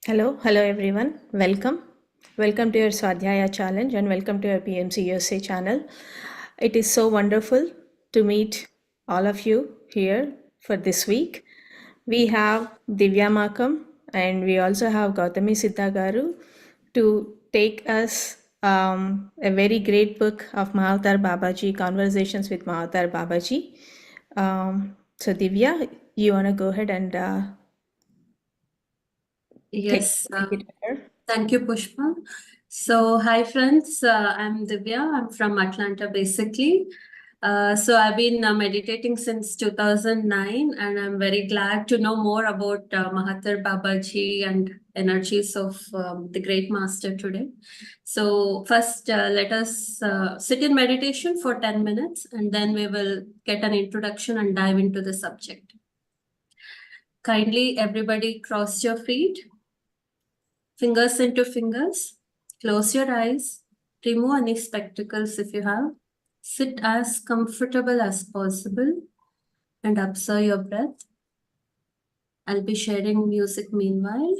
Hello everyone. Welcome to your Swadhyaya challenge and welcome to your PMC channel. It is so wonderful to meet all of you here for this week. We have Divya Makam and we also have Gauthami Siddha Garu to take us a very great book of Mahavatar Babaji, Conversations with Mahavatar Babaji. So Divya, you want to go ahead and Yes, take it over? thank you, Pushpa. So, hi friends, I'm Divya. I'm from Atlanta, basically. So I've been meditating since 2009, and I'm very glad to know more about Mahathir Babaji and energies of the great master today. So first, let us sit in meditation for 10 minutes, and then we will get an introduction and dive into the subject. Kindly, everybody, cross your feet. Fingers into fingers. Close your eyes. Remove any spectacles if you have. Sit as comfortable as possible and observe your breath. I'll be sharing music meanwhile.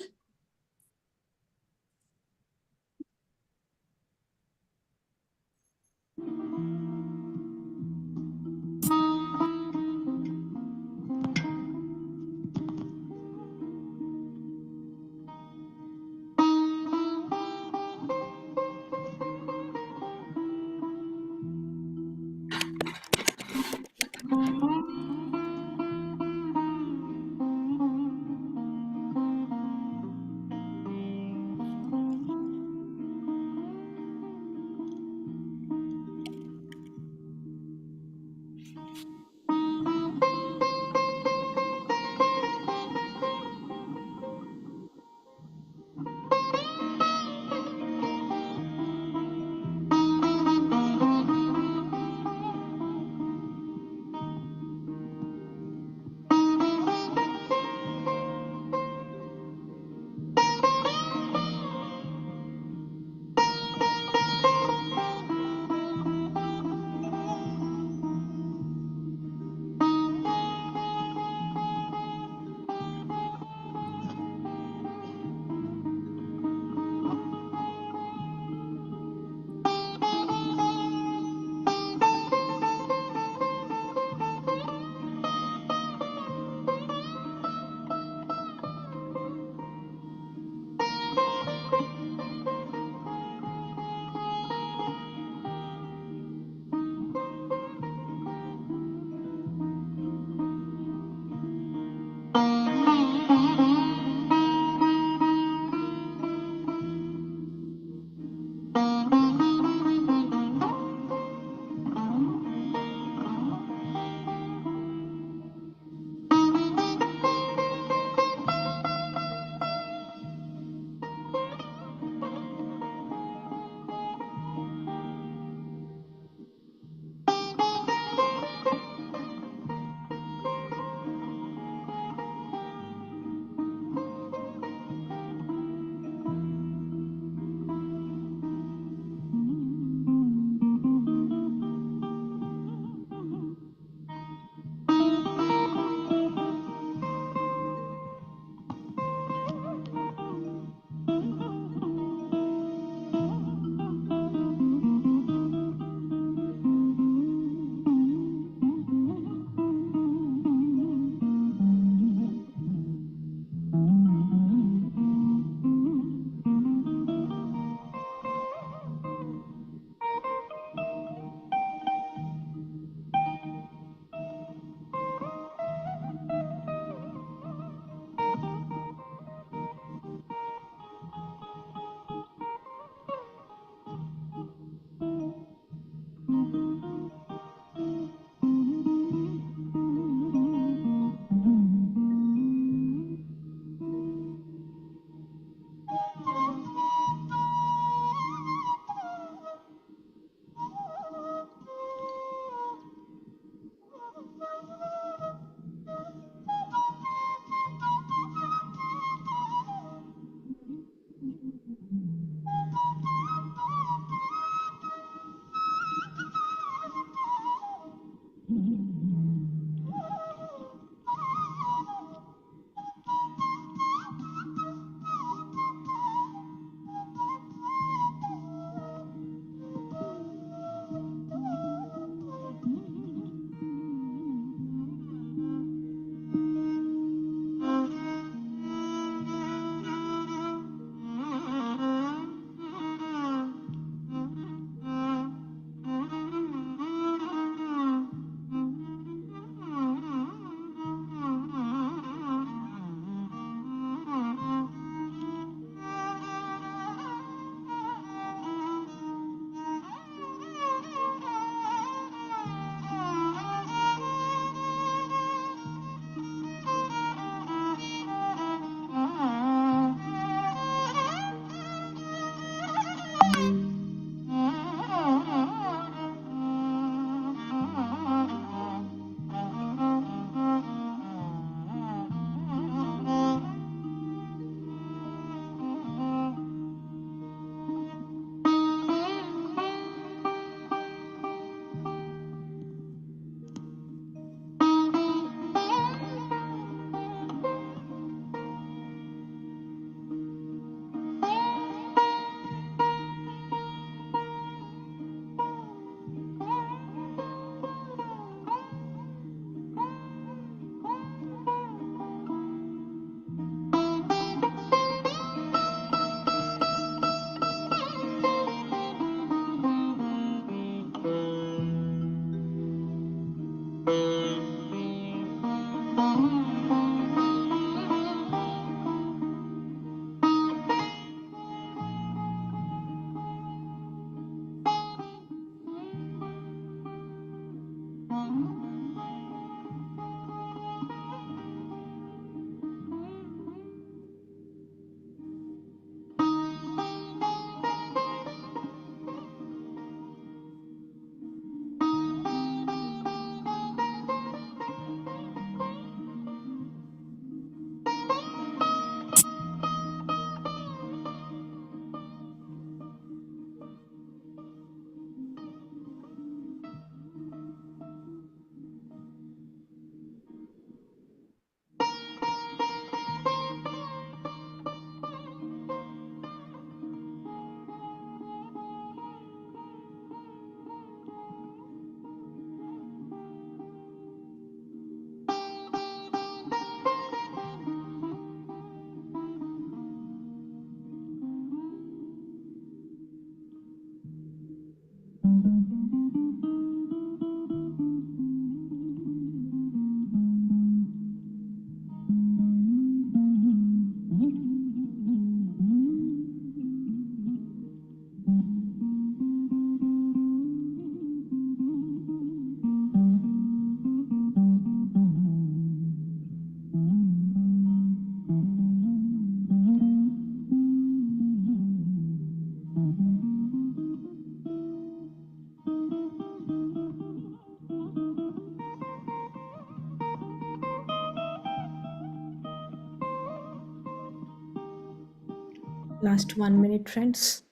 Last 1 minute, friends.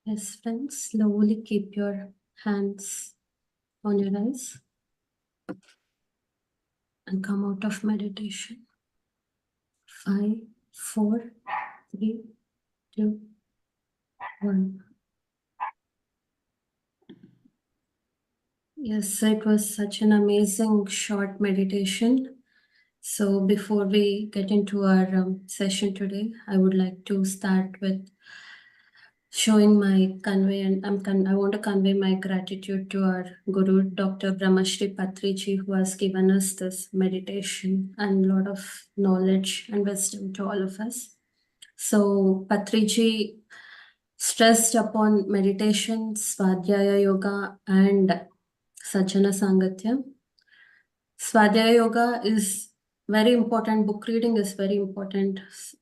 Yes, friends, slowly keep your hands on your eyes and come out of meditation. 5, 4, 3, 2, 1. Yes, it was such an amazing short meditation. So before we get into our session today, I would like to start with showing my convey, and I want to convey my gratitude to our Guru, Dr. Brahmashri Patriji, who has given us this meditation and a lot of knowledge and wisdom to all of us. So Patriji stressed upon meditation, Swadhyaya Yoga, and Sajjana Sangatya. Swadhyaya Yoga is very important. Book reading is very important.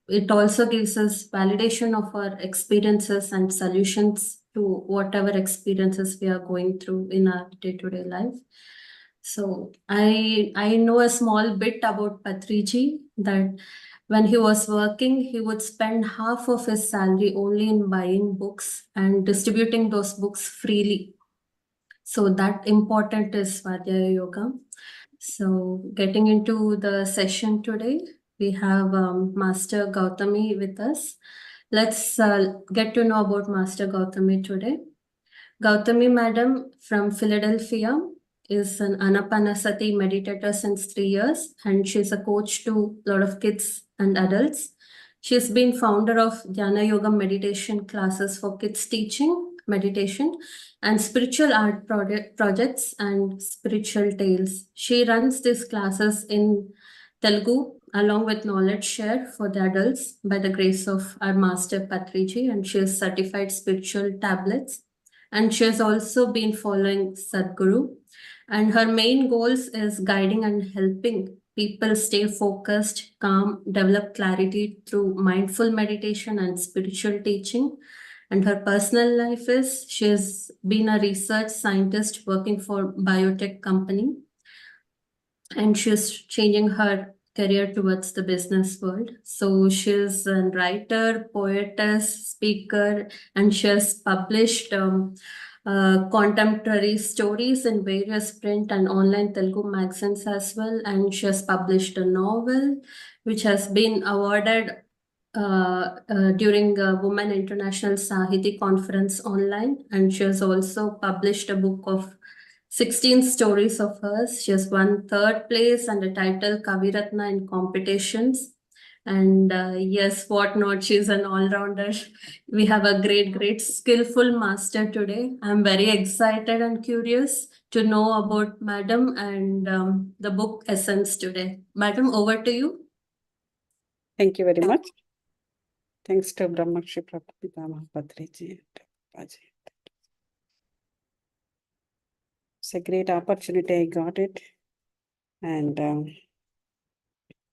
It also gives us validation of our experiences and solutions to whatever experiences we are going through in our day-to-day life. So I know a small bit about Patriji, that when he was working, he would spend half of his salary only in buying books and distributing those books freely. So that important is Swadhyaya Yoga. So getting into the session today, we have Master Gauthami with us. Let's get to know about Master Gauthami today. Gauthami Madam from Philadelphia is an Anapanasati meditator since 3 years, and she's a coach to a lot of kids and adults. She's been founder of Dhyana Yoga meditation classes for kids teaching meditation and spiritual art projects and spiritual tales. She runs these classes in Telugu along with knowledge share for the adults by the grace of our master Patriji, and she is certified spiritual tablets. And she has also been following Sadhguru. And her main goals is guiding and helping people stay focused, calm, develop clarity through mindful meditation and spiritual teaching. And her personal life is she has been a research scientist working for biotech company, and she's changing her career towards the business world. So she's a writer, poetess, speaker, and she has published contemporary stories in various print and online Telugu magazines as well. And she has published a novel which has been awarded during a Women International Sahiti Conference online. And she has also published a book of 16 stories of hers. She has won third place and a title Kaviratna in competitions. And yes, what not, she's an all-rounder. We have a great skillful master today. I'm very excited and curious to know about Madam and the book Essence today. Madam, over to you. Thank you very much. Thanks to Brahmakshi Prabhupada Patriji and Babaji. It's a great opportunity. I got it. And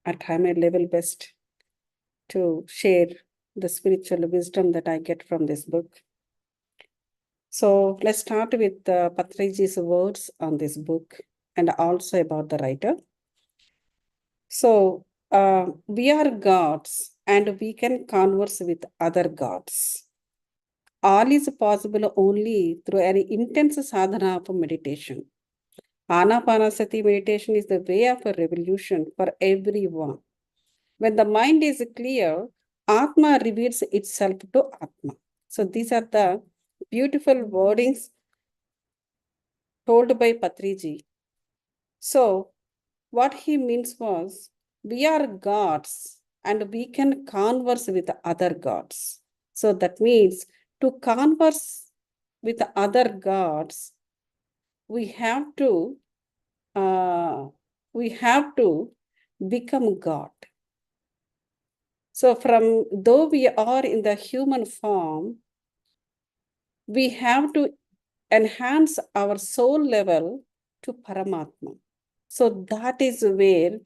I try my level best to share the spiritual wisdom that I get from this book. So let's start with Patriji's words on this book and also about the writer. So we are gods and we can converse with other gods. All is possible only through an intense sadhana of meditation. Anapanasati meditation is the way of a revolution for everyone. When the mind is clear, Atma reveals itself to Atma. So these are the beautiful wordings told by Patriji. So what he means was, we are gods and we can converse with other gods. So that means to converse with other gods, we have to become God. So though we are in the human form, we have to enhance our soul level to Paramatma. So that is where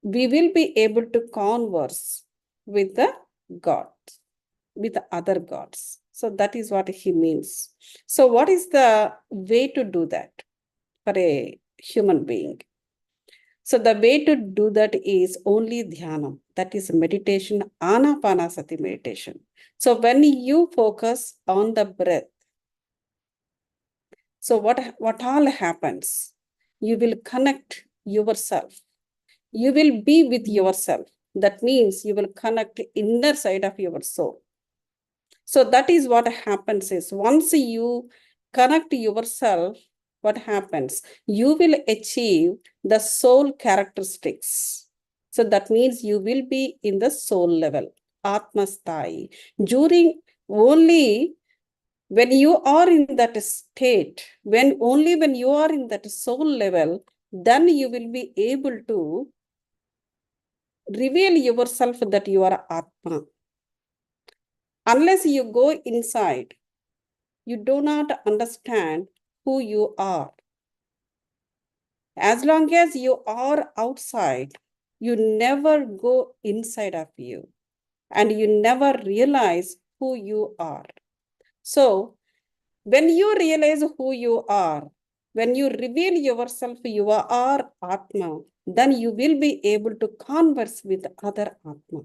we will be able to converse with the gods, with the other gods. So that is what he means. So what is the way to do that for a human being? So the way to do that is only dhyana, that is meditation, anapanasati meditation. So when you focus on the breath, so what all happens? You will connect yourself. You will be with yourself. That means you will connect the inner side of your soul. So that is what happens is, once you connect yourself, what happens? You will achieve the soul characteristics. So that means you will be in the soul level, Atmasthai. When you are in that state, only when you are in that soul level, then you will be able to reveal yourself that you are Atma. Unless you go inside, you do not understand who you are. As long as you are outside, you never go inside of you and you never realize who you are. So when you realize who you are, when you reveal yourself, you are Atma, then you will be able to converse with other Atma,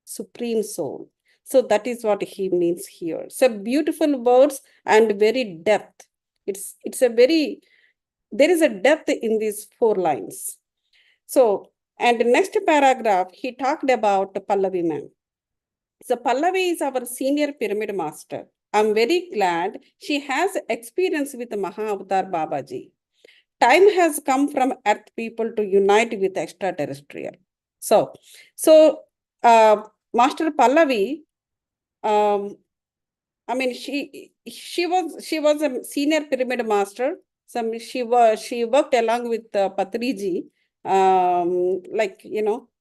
Supreme Soul. So that is what he means here. So beautiful words and very depth. It's a very, there is a depth in these 4 lines. So, and the next paragraph, he talked about Pallavi ma'am. So Pallavi is our senior pyramid master. I'm very glad she has experience with Mahavatar Babaji. Time has come from earth people to unite with extraterrestrial. So uh, Master Pallavi, um, I mean, she was a senior pyramid master. She worked along with Patriji. Like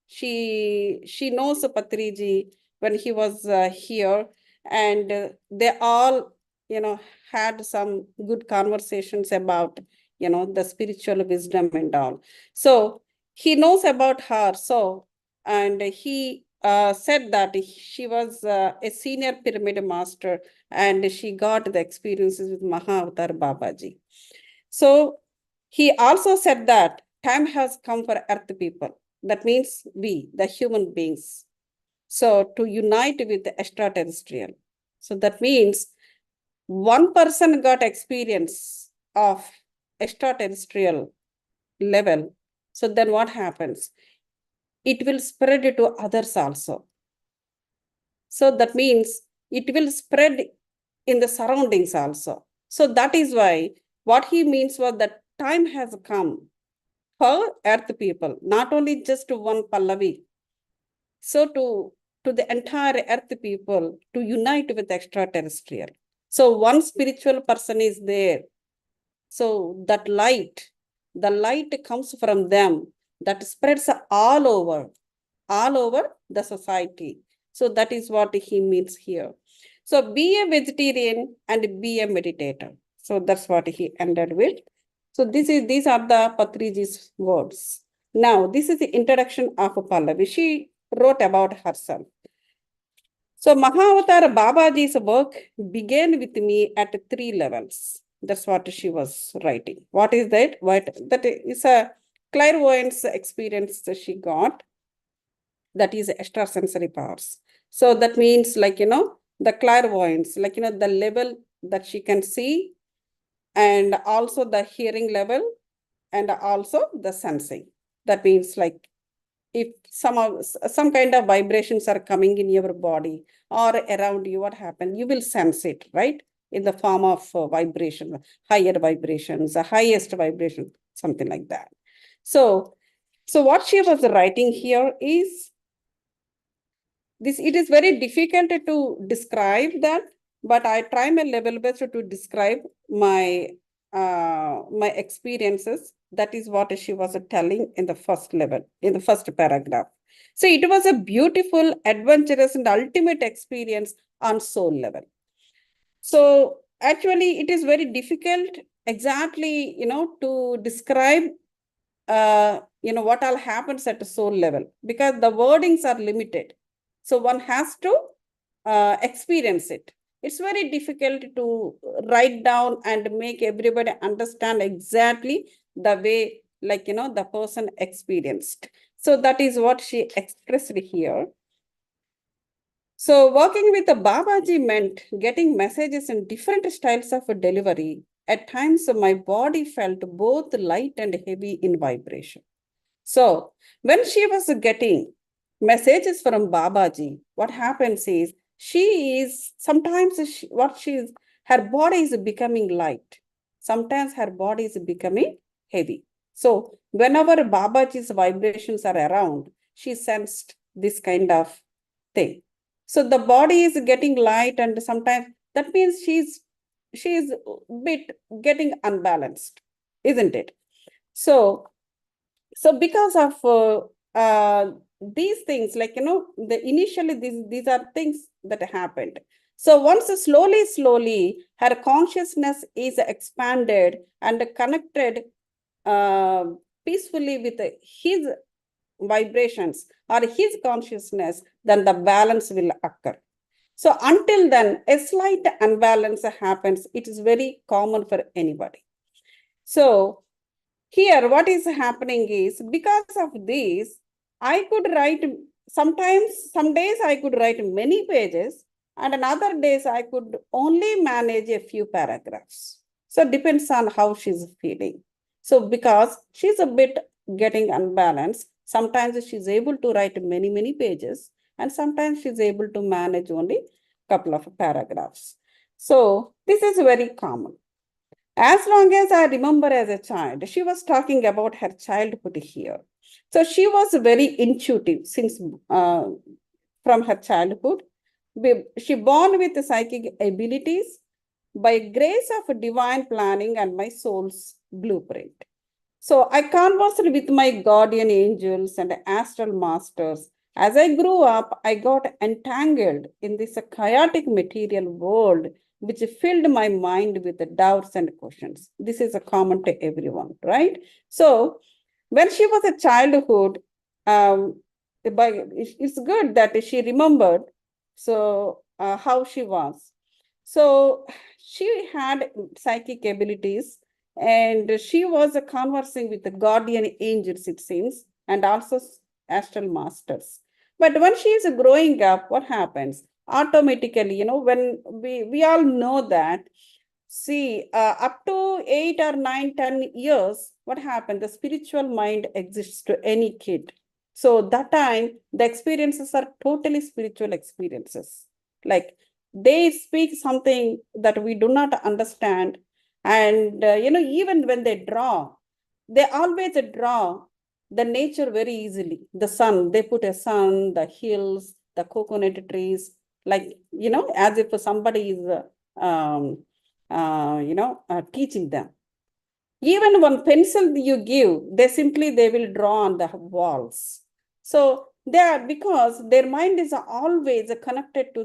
she knows Patriji when he was here, and they all had some good conversations about the spiritual wisdom and all. So he knows about her. So and he said that she was a senior pyramid master and she got the experiences with Mahavatar Babaji. So he also said that time has come for earth people. That means we, the human beings. So to unite with the extraterrestrial. So that means one person got experience of extraterrestrial level. So then what happens? It will spread to others also. So that means it will spread in the surroundings also. So that is why what he means was that time has come for earth people, not only just one Pallavi. So to the entire earth people to unite with extraterrestrial. So one spiritual person is there. So that the light comes from them, that spreads all over the society. So that is what he means here. So be a vegetarian and be a meditator. So that's what he ended with. So these are the Patriji's words. Now, this is the introduction of Pallavi. She wrote about herself. So Mahavatar Babaji's work began with me at 3 levels. That's what she was writing. What is that? That is a clairvoyance experience that she got. That is extrasensory powers. So that means the clairvoyance, the level that she can see, and also the hearing level, and also the sensing. That means if some kind of vibrations are coming in your body or around you, what happens? You will sense it, right? In the form of vibration, higher vibrations, the highest vibration, something like that. So what she was writing here is this. It is very difficult to describe that, but I try my level best to describe my my experiences. That is what she was telling in the first level, in the first paragraph. So it was a beautiful, adventurous, and ultimate experience on soul level. So actually, it is very difficult exactly, to describe what all happens at the soul level, because the wordings are limited. So one has to experience it. It's very difficult to write down and make everybody understand exactly the way, the person experienced. So that is what she expressed here. So working with the Babaji meant getting messages in different styles of delivery. At times, my body felt both light and heavy in vibration. So when she was getting messages from Babaji, what happens is her body is becoming light. Sometimes her body is becoming heavy. So whenever Babaji's vibrations are around, she sensed this kind of thing. So the body is getting light, and sometimes that means she's bit getting unbalanced, isn't it? So because of these things, initially these are things that happened. So once slowly her consciousness is expanded and connected peacefully with his vibrations or his consciousness, then the balance will occur. So until then, a slight unbalance happens. It is very common for anybody. So here, what is happening is, because of this, I could write sometimes, some days I could write many pages, and on other days I could only manage a few paragraphs. So it depends on how she's feeling. So because she's a bit getting unbalanced, sometimes she's able to write many, many pages, and sometimes she's able to manage only a couple of paragraphs. So this is very common. As long as I remember as a child, she was talking about her childhood here. So she was very intuitive since from her childhood. She born with psychic abilities by grace of divine planning and my soul's blueprint. So I conversed with my guardian angels and astral masters. As I grew up, I got entangled in this chaotic material world, which filled my mind with doubts and questions. This is a common to everyone, right? So when she was a childhood, it's good that she remembered how she was. So she had psychic abilities, and she was conversing with the guardian angels, it seems, and also astral masters. But when she is growing up, what happens? Automatically, when we all know that, see, up to 8 or 9, 10 years, what happened? The spiritual mind exists to any kid. So that time, the experiences are totally spiritual experiences. Like they speak something that we do not understand. And, even when they always draw the nature very easily. The sun, they put a sun, the hills, the coconut trees, like, as if somebody is teaching them. Even one pencil you give, they will draw on the walls. So because their mind is always connected to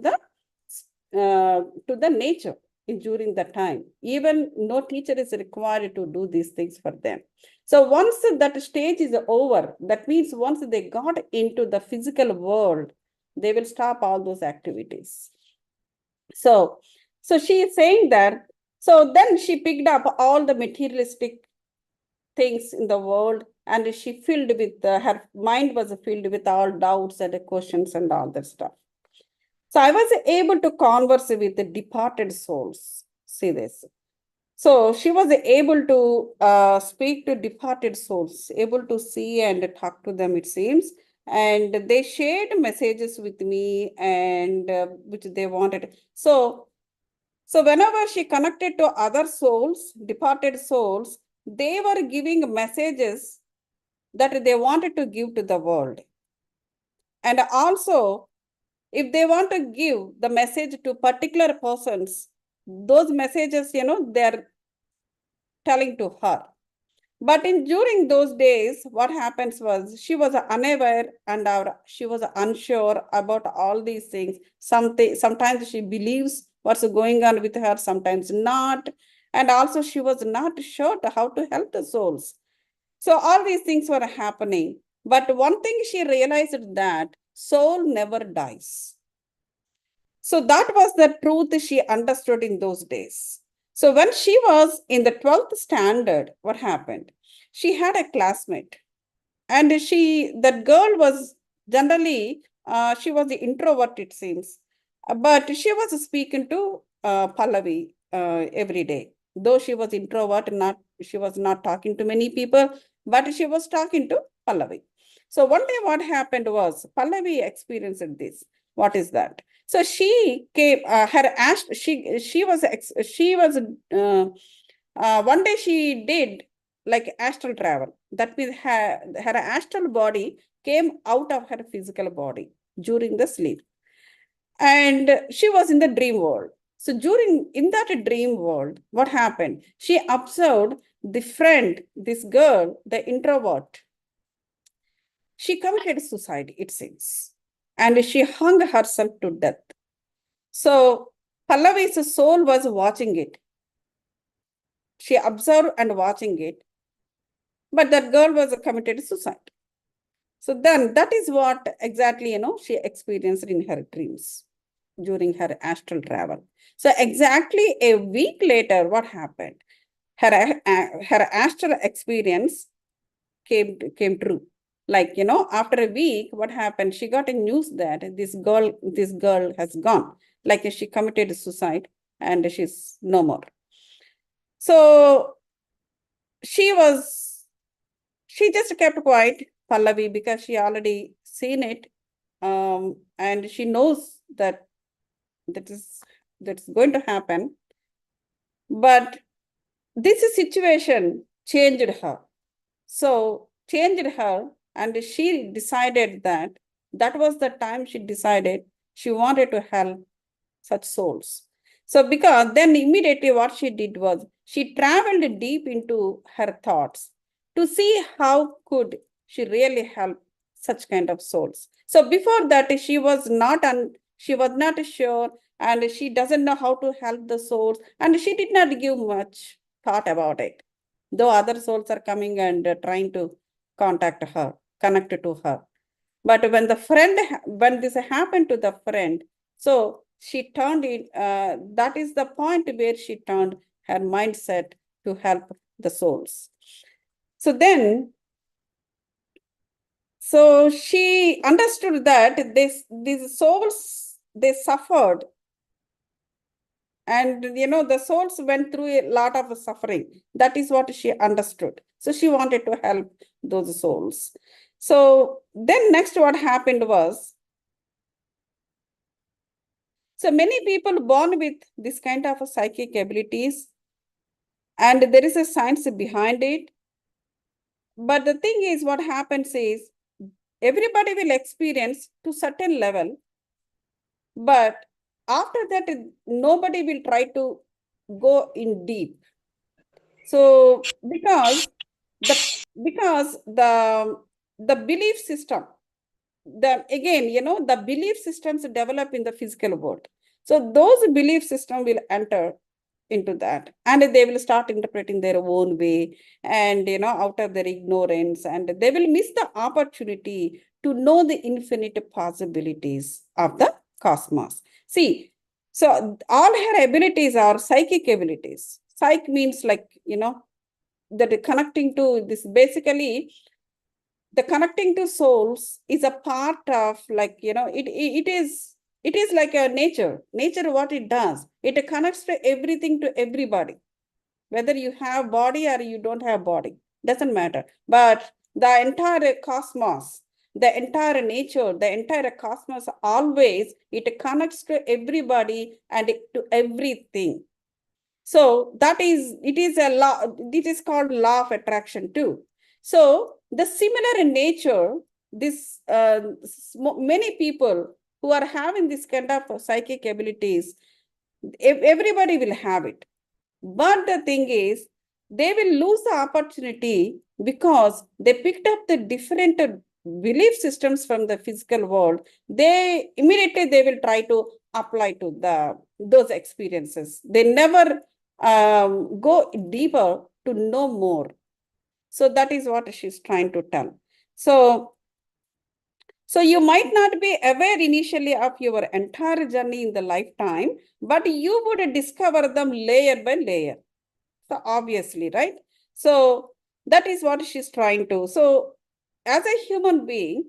the nature during the time. Even no teacher is required to do these things for them. So once that stage is over, that means once they got into the physical world, they will stop all those activities. So she is saying that, so then she picked up all the materialistic things in the world, and she filled with, her mind was filled with all doubts and questions and all that stuff. So I was able to converse with the departed souls. See this. So she was able to speak to departed souls, able to see and talk to them, it seems. And they shared messages with me, and which they wanted. So whenever she connected to other souls, departed souls, they were giving messages that they wanted to give to the world. And also, if they want to give the message to particular persons, those messages, they're telling to her. But during those days, what happens was she was unaware, and she was unsure about all these things. Sometimes she believes what's going on with her, sometimes not. And also she was not sure how to help the souls. So all these things were happening. But one thing she realized, that soul never dies. So that was the truth she understood in those days. So when she was in the 12th standard, what happened? She had a classmate, and that girl was generally, she was the introvert, it seems, but she was speaking to Pallavi every day. Though she was introvert, she was not talking to many people, but she was talking to Pallavi. So one day what happened was, Pallavi experienced this. What is that? So she came, she was one day she did like astral travel. That means her astral body came out of her physical body during the sleep. And she was in the dream world. So in that dream world, what happened? She observed this girl, the introvert. She committed suicide, it seems, and she hung herself to death. So Pallavi's soul was watching it. She observed and watching it. But that girl was committed suicide. So then that is what exactly, she experienced in her dreams. during her astral travel. So exactly a week later, what happened? Her astral experience came true. Like, after a week, what happened? She got a news that this girl has gone. Like she committed suicide and she's no more. So she just kept quiet, Pallavi, because she already seen it. And she knows that's going to happen. But this situation changed her. So changed her, and she decided that was the time she decided she wanted to help such souls. So because then immediately what she did was she traveled deep into her thoughts to see how could she really help such kind of souls. So before that, she was not sure, and she doesn't know how to help the souls, and she did not give much thought about it. Though other souls are coming and trying to contact her, connect to her. But when this happened to the friend, so she turned it, that is the point where she turned her mindset to help the souls. So she understood that these souls, they suffered. And, the souls went through a lot of suffering. That is what she understood. So she wanted to help those souls. So then next what happened was, so many people born with this kind of psychic abilities, and there is a science behind it. But the thing is, what happens is, everybody will experience to certain level, but after that, nobody will try to go in deep. So because the belief system, the belief systems develop in the physical world. So those belief system will enter into that, and they will start interpreting their own way, and out of their ignorance, and they will miss the opportunity to know the infinite possibilities of the cosmos. See, so all her abilities are psychic abilities. Psych means like, that connecting to this, basically the connecting to souls is a part of, like, it is like a nature. What it does, it connects to everything, to everybody, whether you have body or you don't have body, doesn't matter. But the entire cosmos, the entire nature, the entire cosmos, always it connects to everybody and to everything. So it is a law. It is called law of attraction too. So the similar in nature, this many people who are having this kind of psychic abilities, everybody will have it. But the thing is, they will lose the opportunity because they picked up the different belief systems from the physical world. They immediately will try to apply to those experiences. They never go deeper to know more. So that is what she's trying to tell. So you might not be aware initially of your entire journey in the lifetime, but you would discover them layer by layer. So obviously, right? So that is what she's trying to. So as a human being,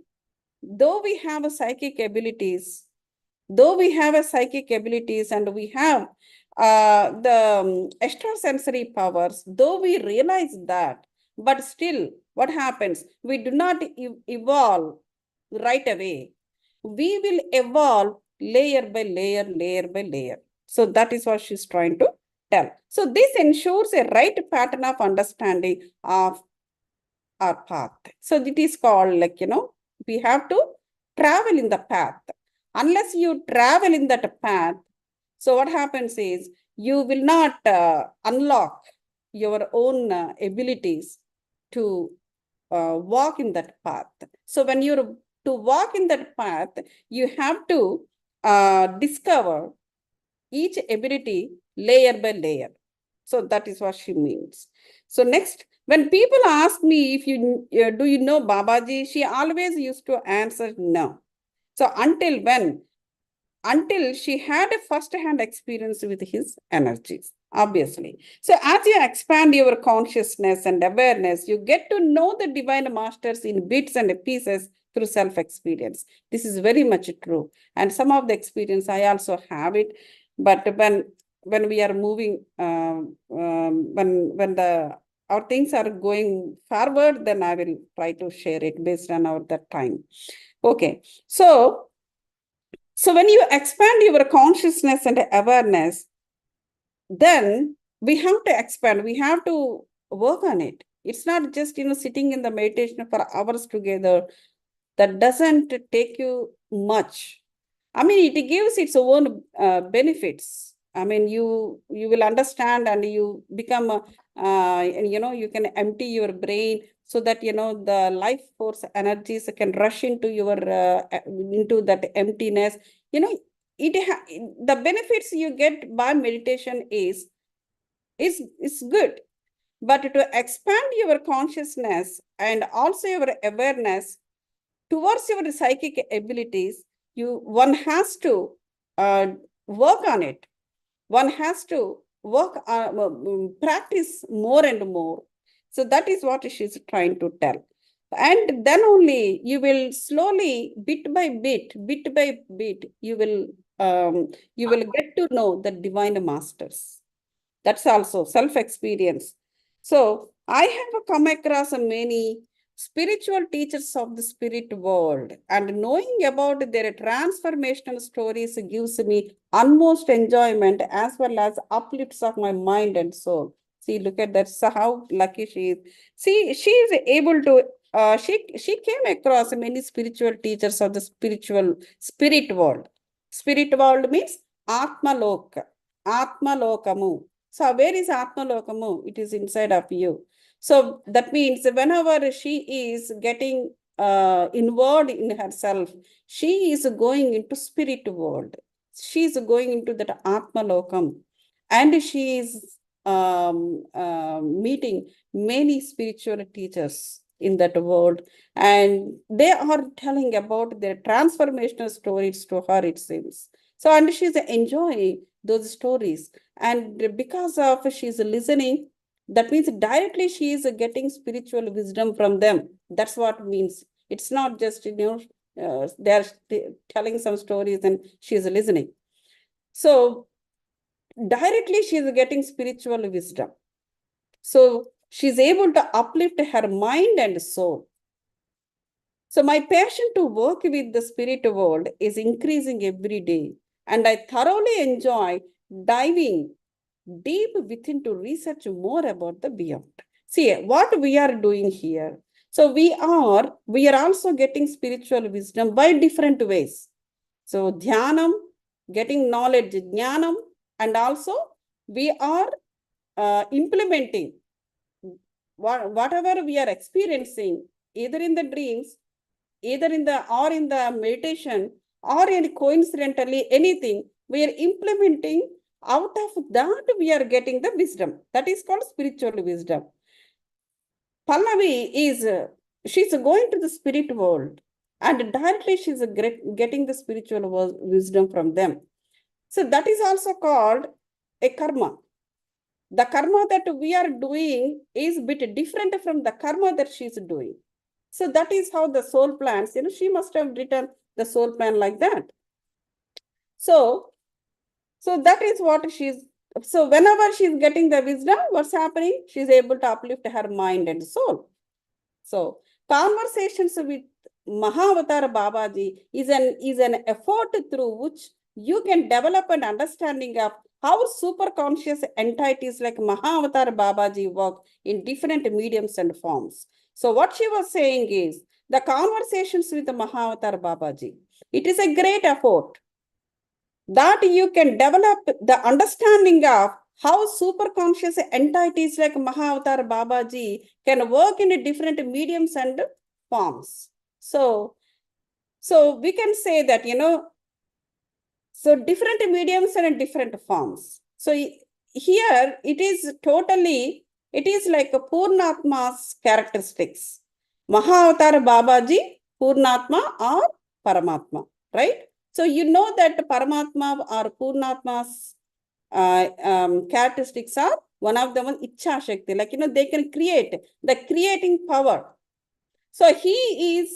though we have a psychic abilities, and we have the extrasensory powers, though we realize that, but still what happens? We do not evolve right away. We will evolve layer by layer, layer by layer. So that is what she's trying to tell. So this ensures a right pattern of understanding of our path. So it is called, like, we have to travel in the path. Unless you travel in that path, so what happens is you will not unlock your own abilities to walk in that path. So when you're to walk in that path, you have to discover each ability layer by layer. So that is what she means. So next, when people ask me if do you know Babaji, she always used to answer no. So until when until she had a first-hand experience with his energies, obviously. So as you expand your consciousness and awareness, you get to know the divine masters in bits and pieces through self-experience. This is very much true. And some of the experience, I also have it. But when we are moving, when our things are going forward, then I will try to share it based on that time. Okay, so when you expand your consciousness and awareness, then we have to expand, we have to work on it. It's not just, sitting in the meditation for hours together. That doesn't take you much. I mean, it gives its own benefits. I mean, you will understand and you become, you can empty your brain so that, the life force energies can rush into into that emptiness. The benefits you get by meditation is good. But to expand your consciousness and also your awareness towards your psychic abilities, one has to work on it. One has to practice more and more. So that is what she's trying to tell. And then only you will slowly, bit by bit, you will get to know the divine masters. That's also self-experience. So I have come across many spiritual teachers of the spirit world, and knowing about their transformational stories gives me utmost enjoyment as well as uplifts of my mind and soul. See, look at that. So how lucky she is. See, she is able to, she came across many spiritual teachers of the spirit world. Spirit world means Atma Lokamu. So where is Atma Lokamu? It is inside of you. So that means whenever she is getting involved in herself, she is going into spirit world. She is going into that Atma Lokam. And she is meeting many spiritual teachers in that world. And they are telling about their transformational stories to her, it seems. So, and she's enjoying those stories. And because of she's listening, that means directly she is getting spiritual wisdom from them. That's what it means. It's not just, they're telling some stories and she's listening. So directly she is getting spiritual wisdom. So she's able to uplift her mind and soul. So my passion to work with the spirit world is increasing every day. And I thoroughly enjoy diving deep within to research more about the beyond. See, what we are doing here. So we are also getting spiritual wisdom by different ways. So dhyanam, getting knowledge, jnanam, and also we are implementing whatever we are experiencing, either in the dreams, either in the meditation, or coincidentally anything, we are implementing. Out of that, we are getting the wisdom. That is called spiritual wisdom. Pallavi is, she's going to the spirit world, and directly she's getting the spiritual wisdom from them. So that is also called a karma. The karma that we are doing is a bit different from the karma that she's doing. So that is how the soul plans, she must have written the soul plan like that. So that is what so whenever she's getting the wisdom, what's happening? She's able to uplift her mind and soul. So conversations with Mahavatar Babaji is an effort through which you can develop an understanding of how super conscious entities like Mahavatar Babaji work in different mediums and forms. So what she was saying is, the conversations with the Mahavatar Babaji, it is a great effort that you can develop the understanding of how super conscious entities like Mahavatar Babaji can work in different mediums and forms. So we can say that, so different mediums and different forms. So here it is like a Purnatma's characteristics. Mahavatar Babaji, Purnatma or Paramatma, right? So you know that Paramatma or Purnatma's characteristics are, one of them is Ichha Shakti, like, they can create, the creating power. So he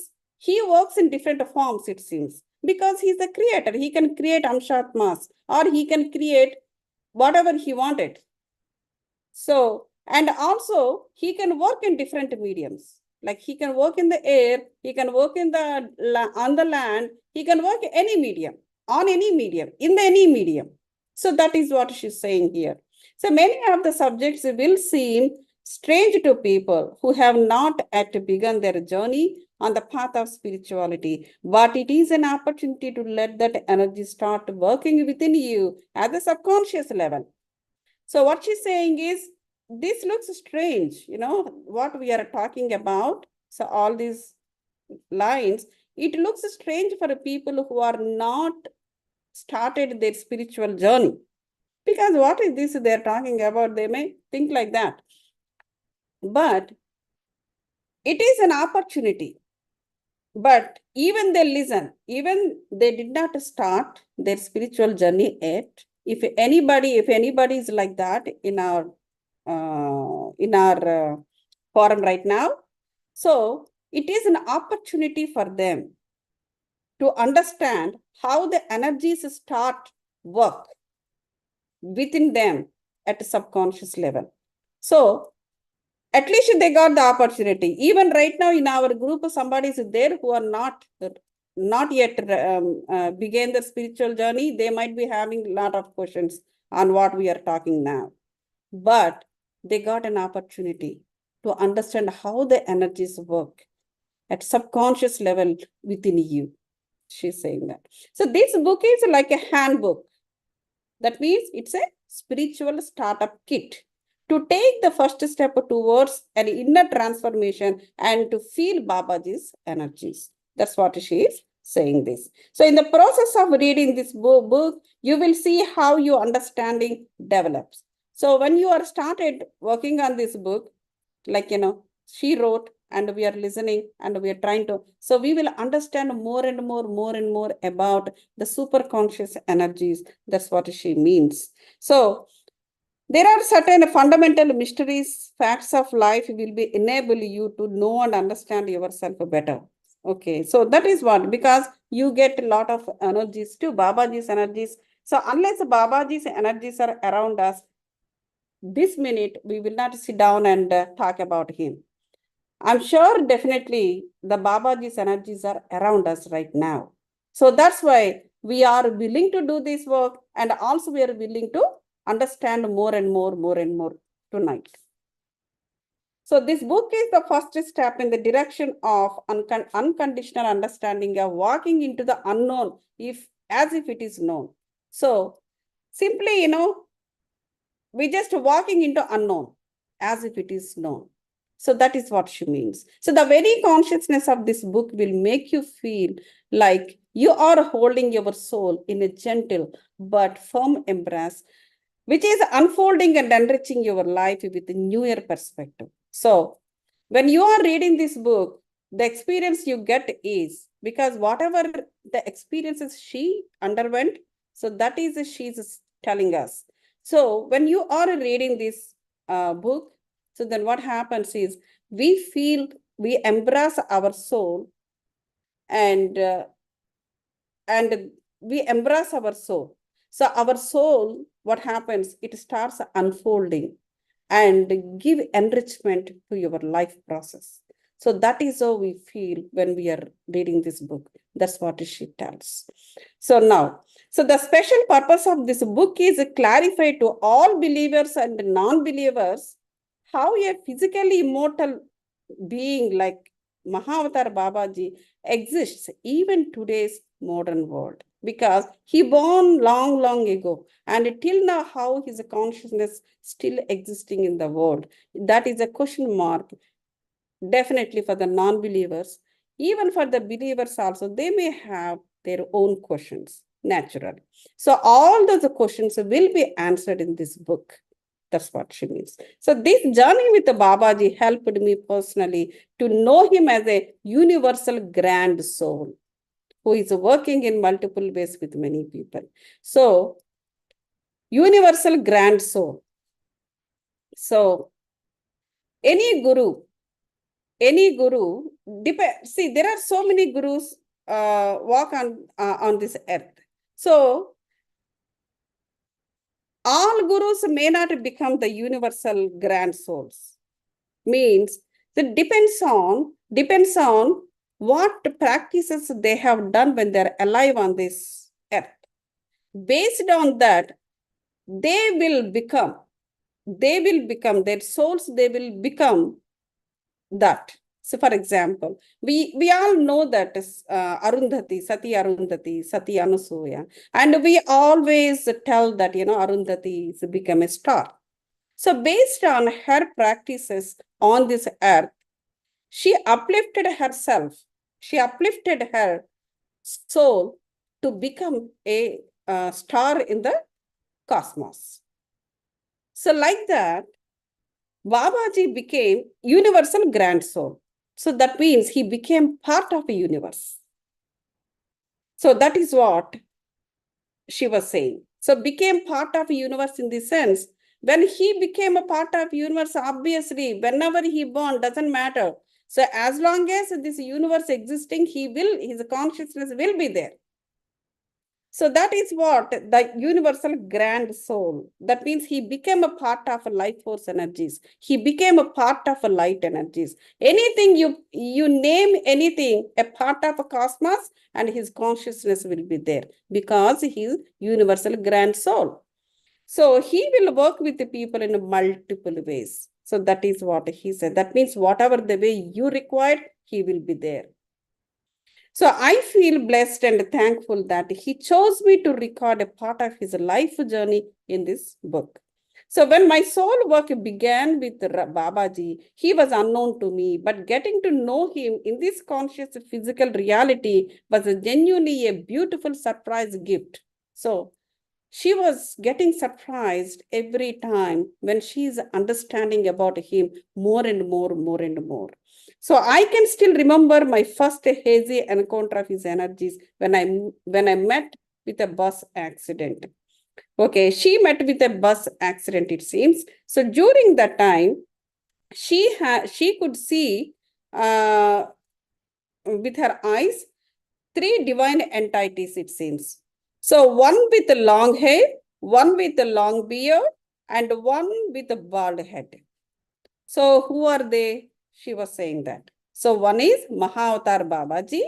works in different forms, it seems, because he's a creator. He can create Amshatmas, or he can create whatever he wanted. So, and also he can work in different mediums. Like he can work in the air, he can work in on the land, he can work any medium, on any medium, in any medium. So that is what she's saying here. So many of the subjects will seem strange to people who have not yet begun their journey on the path of spirituality, but it is an opportunity to let that energy start working within you at the subconscious level. So what she's saying is, this looks strange, what we are talking about. So all these lines, it looks strange for people who are not started their spiritual journey. Because what is this they're talking about? They may think like that. But it is an opportunity. But even they listen, even they did not start their spiritual journey yet. If anybody is like that in our forum right now, so it is an opportunity for them to understand how the energies start work within them at a subconscious level. So at least they got the opportunity. Even right now in our group, somebody is there who are not yet began the spiritual journey. They might be having a lot of questions on what we are talking now. But they got an opportunity to understand how the energies work at subconscious level within you. She's saying that. So this book is like a handbook. That means it's a spiritual startup kit to take the first step towards an inner transformation and to feel Babaji's energies. That's what she is saying this. So in the process of reading this book, you will see how your understanding develops. So when you are started working on this book, like, she wrote and we are listening and we are trying to, so we will understand more and more about the super conscious energies. That's what she means. So there are certain fundamental mysteries, facts of life will be enable you to know and understand yourself better. Okay, so that is what, because you get a lot of energies too, Babaji's energies. So unless Babaji's energies are around us, this minute we will not sit down and talk about him. I'm sure definitely the Babaji's energies are around us right now. So that's why we are willing to do this work, and also we are willing to understand more and more tonight. So this book is the first step in the direction of unconditional understanding of walking into the unknown as if it is known. So simply, we're just walking into unknown as if it is known. So that is what she means. So the very consciousness of this book will make you feel like you are holding your soul in a gentle but firm embrace, which is unfolding and enriching your life with a newer perspective. So when you are reading this book, the experience you get is, because whatever the experiences she underwent, so that is she's telling us. So when you are reading this book, so then what happens is we embrace our soul, and we embrace our soul. So our soul, what happens? It starts unfolding and give enrichment to your life process. So that is how we feel when we are reading this book. That's what she tells. So now, so the special purpose of this book is to clarify to all believers and non-believers how a physically immortal being like Mahavatar Babaji exists even today's modern world, because he born long ago, and till now how his consciousness still existing in the world, that is a question mark definitely for the non-believers. Even for the believers also, they may have their own questions naturally. So all those questions will be answered in this book. That's what she means. So this journey with the Babaji helped me personally to know him as a universal grand soul who is working in multiple ways with many people. So, universal grand soul. So, any guru, see, there are so many gurus walk on this earth. So, all gurus may not become the universal grand souls. Means it depends on what practices they have done when they're alive on this earth. Based on that, they will become their souls, they will become that. So, for example, we all know that Arundhati, Sati Anusuya, and we always tell that, Arundhati is become a star. So, based on her practices on this earth, she uplifted herself, she uplifted her soul to become a star in the cosmos. So, like that, Babaji became universal grand soul. So that means he became part of a universe. So that is what she was saying. So became part of a universe in the sense, when he became a part of universe, obviously, whenever he born, doesn't matter. So as long as this universe existing, his consciousness will be there. So that is what the universal grand soul, that means he became a part of a life force energies. He became a part of a light energies. Anything you name anything, a part of a cosmos, and his consciousness will be there because he is universal grand soul. So he will work with the people in multiple ways. So that is what he said. That means whatever the way you require, he will be there. So I feel blessed and thankful that he chose me to record a part of his life journey in this book. So when my soul work began with Babaji, he was unknown to me, but getting to know him in this conscious physical reality was genuinely a beautiful surprise gift. So she was getting surprised every time when she's understanding about him more and more. So I can still remember my first hazy encounter of his energies when I met with a bus accident. Okay, she met with a bus accident, it seems. So during that time, she could see with her eyes 3 divine entities, it seems. So one with a long hair, one with a long beard, and one with a bald head. So who are they? She was saying that. So one is Mahavatar Babaji,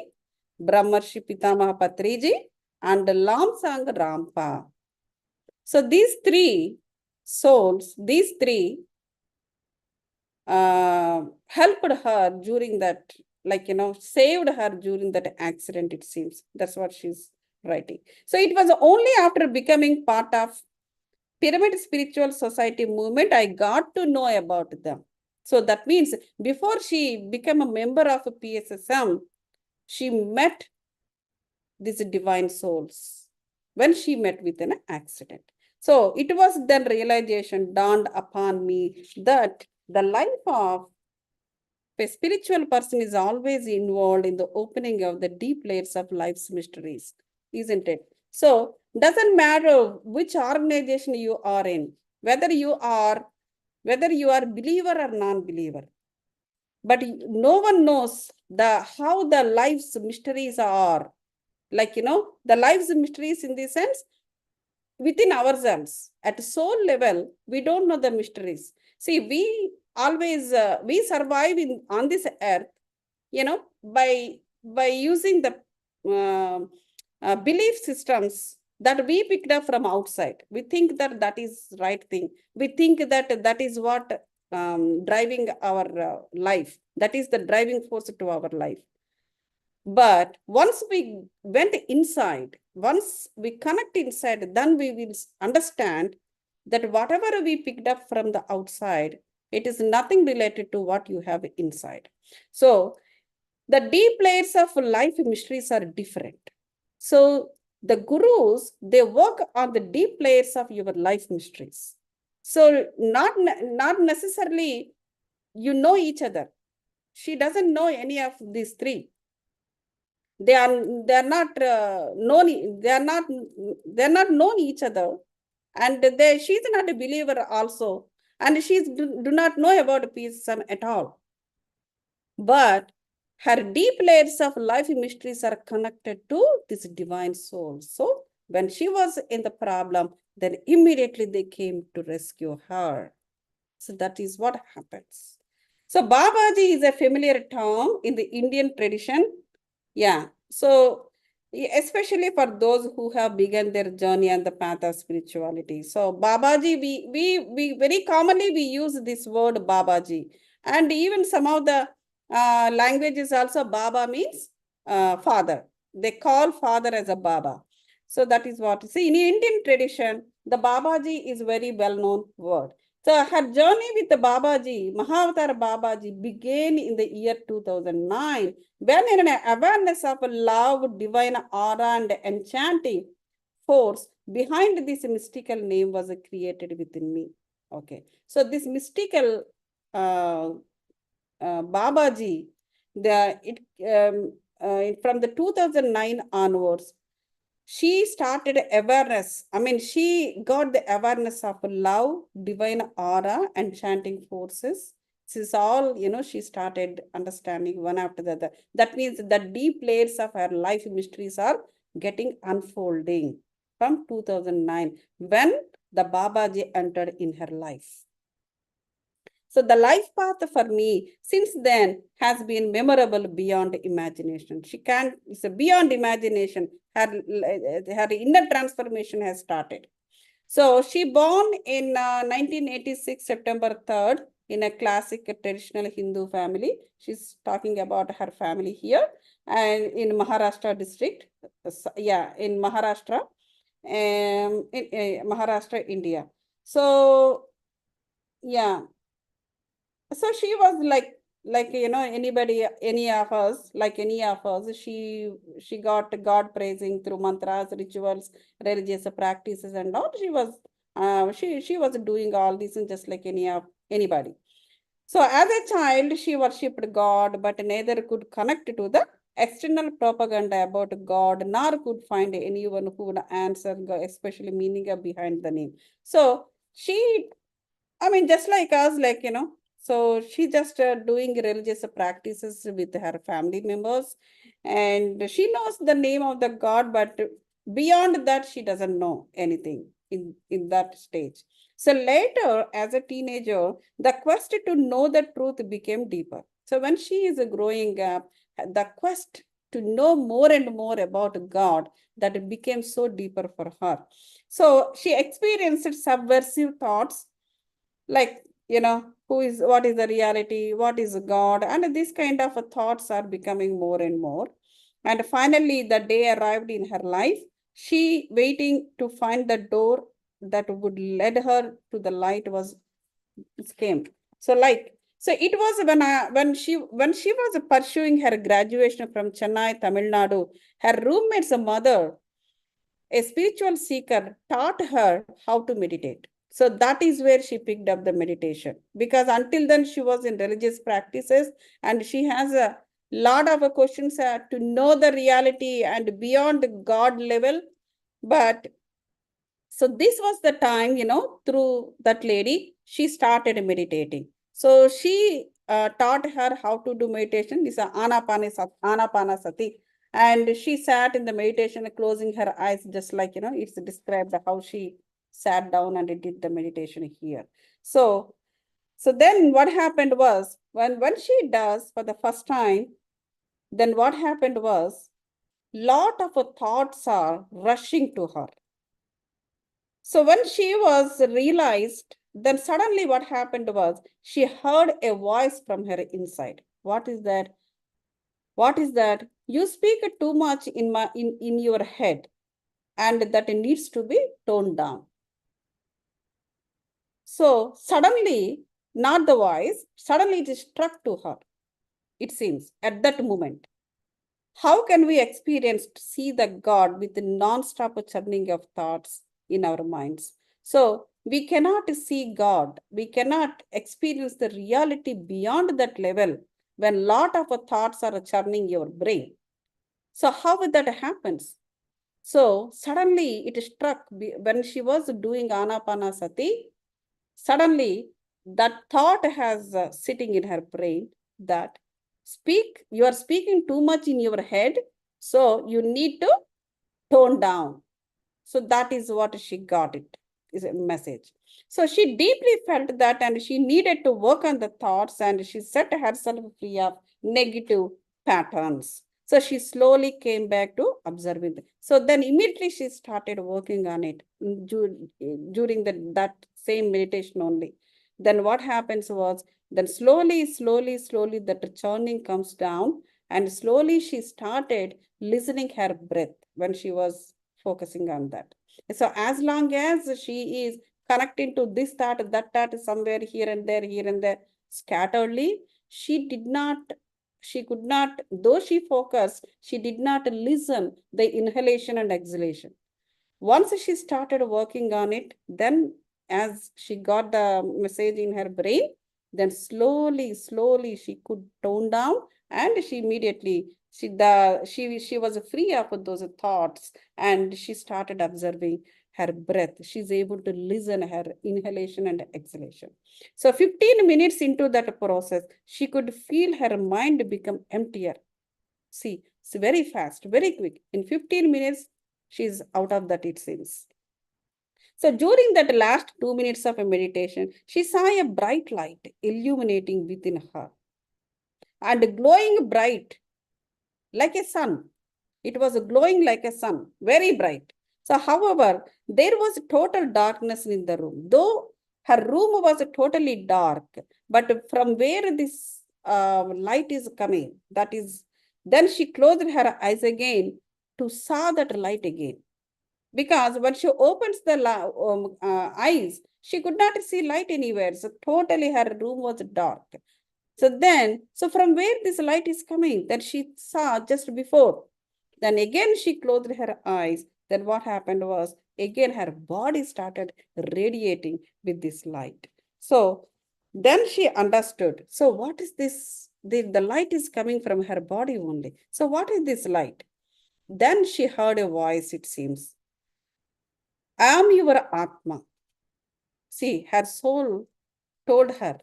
Brahmarshi Pitamaha Patriji, and Lamsang Rampa. So these 3 souls, these 3 helped her during that, saved her during that accident, it seems. That's what she's writing. So it was only after becoming part of Pyramid Spiritual Society movement, I got to know about them. So that means before she became a member of a PSSM, she met these divine souls when she met with an accident. So it was then realization dawned upon me that the life of a spiritual person is always involved in the opening of the deep layers of life's mysteries, isn't it? So doesn't matter which organization you are in, whether you are believer or non-believer, but no one knows how the life's mysteries are. The life's mysteries in the sense within ourselves. At soul level, we don't know the mysteries. See, we always we survive on this earth, by using the belief systems that we picked up from outside. We think that is right thing. We think that is what driving our life. That is the driving force to our life. But once we went inside, once we connect inside, then we will understand that whatever we picked up from the outside, it is nothing related to what you have inside. So the deep layers of life mysteries are different. So the gurus, they work on the deep layers of your life mysteries. So not necessarily you know each other. She doesn't know any of these 3. They are not known. They're not known each other, and she's not a believer also, and she's do not know about PSSM at all. But her deep layers of life mysteries are connected to this divine soul. So when she was in the problem, then immediately they came to rescue her. So that is what happens. So Babaji is a familiar term in the Indian tradition. Yeah. So especially for those who have begun their journey on the path of spirituality. So Babaji, we very commonly we use this word Babaji. And even some of the languages also Baba means father. They call father as a Baba. So that is what, see, in Indian tradition, the Babaji is very well-known word. So her journey with the Babaji, Mahavatar Babaji, began in the year 2009, when in an awareness of love, divine aura, and enchanting force behind this mystical name was created within me. Okay, so this mystical Babaji, from the 2009 onwards, she started awareness. I mean, she got the awareness of love, divine aura, and chanting forces. This is all, she started understanding one after the other. That means the deep layers of her life mysteries are getting unfolding from 2009 when the Babaji entered in her life. So the life path for me since then has been memorable beyond imagination. It's beyond imagination. Her inner transformation has started. So she born in 1986, September 3rd, in a classic traditional Hindu family. She's talking about her family here and in Maharashtra district. Yeah, in Maharashtra, in Maharashtra, India. So, yeah. So she was like anybody, any of us, she got God praising through mantras, rituals, religious practices, and all. She was doing all this and just like anybody. So as a child, she worshipped God, but neither could connect to the external propaganda about God, nor could find anyone who would answer God, especially meaning behind the name. So just like us, so she just doing religious practices with her family members, and she knows the name of the God, but beyond that, she doesn't know anything in that stage. So later, as a teenager, the quest to know the truth became deeper. So when she is growing up, the quest to know more and more about God, that became so deeper for her. So she experienced subversive thoughts like what is the reality, what is God, and these kind of thoughts are becoming more and more. And finally the day arrived in her life, she waiting to find the door that would lead her to the light was came. So it was when she was pursuing her graduation from Chennai, Tamil Nadu. Her roommate's mother, a spiritual seeker, taught her how to meditate. So that is where she picked up the meditation, because until then she was in religious practices and she has a lot of questions to know the reality and beyond the God level. But so this was the time, through that lady, she started meditating. So she taught her how to do meditation. This is Anapanasati. And she sat in the meditation, closing her eyes, just like, it's described how she sat down and did the meditation here. So then what happened was, when she does for the first time, then what happened was, lot of thoughts are rushing to her. So when she was realized, then suddenly what happened was she heard a voice from her inside. What is that? What is that? You speak too much in your head, and that it needs to be toned down. So suddenly, not the voice, suddenly it struck to her, it seems, at that moment. How can we experience, see the God with the non-stop churning of thoughts in our minds? So we cannot see God. We cannot experience the reality beyond that level when lot of thoughts are churning your brain. So how that happens? So suddenly it struck when she was doing Anapanasati. Suddenly that thought has sitting in her brain that you are speaking too much in your head, so you need to tone down. So that is what she got, it is a message. So she deeply felt that, and she needed to work on the thoughts, and she set herself free of negative patterns. So she slowly came back to observing. So then immediately she started working on it during that same meditation only. Then what happens was, then slowly that churning comes down, and slowly she started listening her breath when she was focusing on that. So as long as she is connecting to this thought, that thought, somewhere here and there, scatteredly, she could not, though she focused, she did not listen the inhalation and exhalation. Once she started working on it, then as she got the message in her brain, then slowly she could tone down, and she immediately she was free of those thoughts, and she started observing her breath. She's able to listen her inhalation and exhalation. So 15 minutes into that process, she could feel her mind become emptier. See, it's very fast, very quick. In 15 minutes, she's out of that, it seems. So during that last 2 minutes of a meditation, she saw a bright light illuminating within her and glowing bright like a sun. It was glowing like a sun, very bright. So, however, there was total darkness in the room. Though her room was totally dark, but from where this light is coming, that is, then she closed her eyes again to saw that light again. Because when she opens the eyes, she could not see light anywhere. So totally her room was dark. So from where this light is coming, that she saw just before. Then again she closed her eyes. Then what happened was, again her body started radiating with this light. So then she understood. So what is this? The light is coming from her body only. So what is this light? Then she heard a voice, it seems. I am your Atma. See, her soul told her.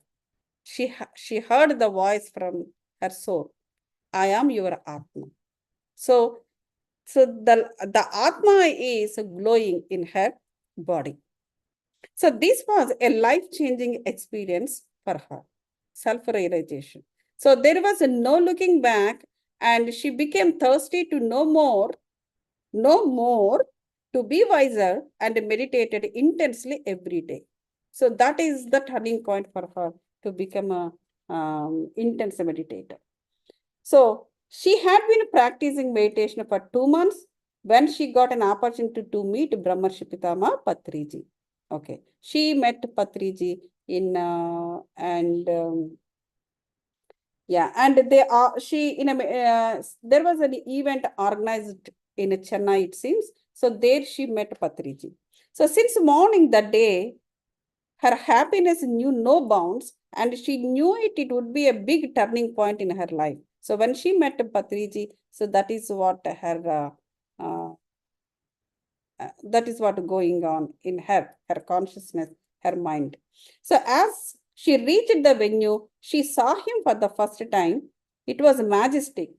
She heard the voice from her soul. I am your Atma. So the Atma is glowing in her body. So this was a life-changing experience for her, self-realization. So there was no looking back, and she became thirsty to know more, to be wiser, and meditated intensely every day. So that is the turning point for her to become a intense meditator. So she had been practicing meditation for 2 months when she got an opportunity to meet Brahmarshi Pitama Patriji. Okay, she met Patriji in yeah, and they are there was an event organized in Chennai, it seems. So there she met Patriji. So since morning that day, her happiness knew no bounds, and she knew it would be a big turning point in her life. So when she met Patriji, so that is what that is what going on in her consciousness, her mind. So as she reached the venue, she saw him for the first time. It was majestic.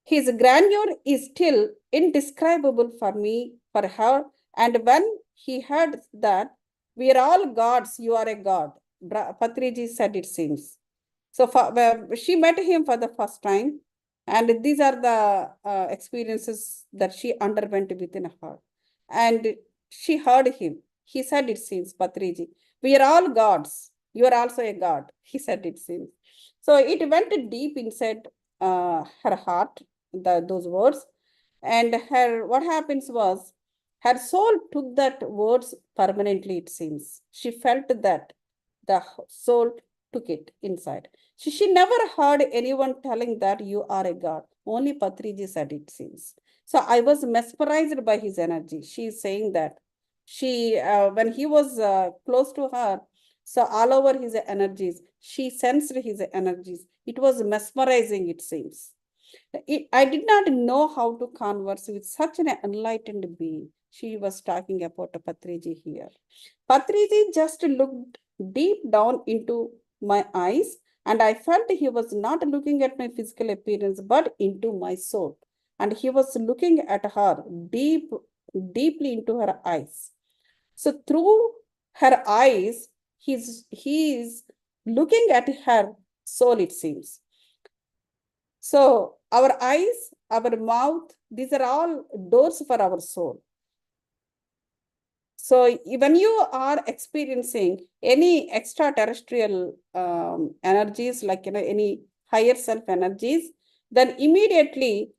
His grandeur is still indescribable for me, for her. And when he heard that, we are all gods, you are a god, Patriji said, it seems. So she met him for the first time. And these are the experiences that she underwent within her. And she heard him. He said, it seems, Patriji, we are all gods. You are also a god. He said, it seems. So it went deep inside her heart, those words. And what happens was, her soul took that words permanently, it seems. She felt that the soul took it inside. She never heard anyone telling that you are a god. Only Patriji said, it seems. So I was mesmerized by his energy. She is saying that when he was close to her, so all over his energies, she sensed his energies. It was mesmerizing, it seems. I did not know how to converse with such an enlightened being. She was talking about Patriji here. Patriji just looked deep down into my eyes, and I felt he was not looking at my physical appearance, but into my soul. And he was looking at her deeply into her eyes. So through her eyes, he's looking at her soul, it seems. So our eyes, our mouth, these are all doors for our soul. So when you are experiencing any extraterrestrial energies, like any higher self energies, then immediately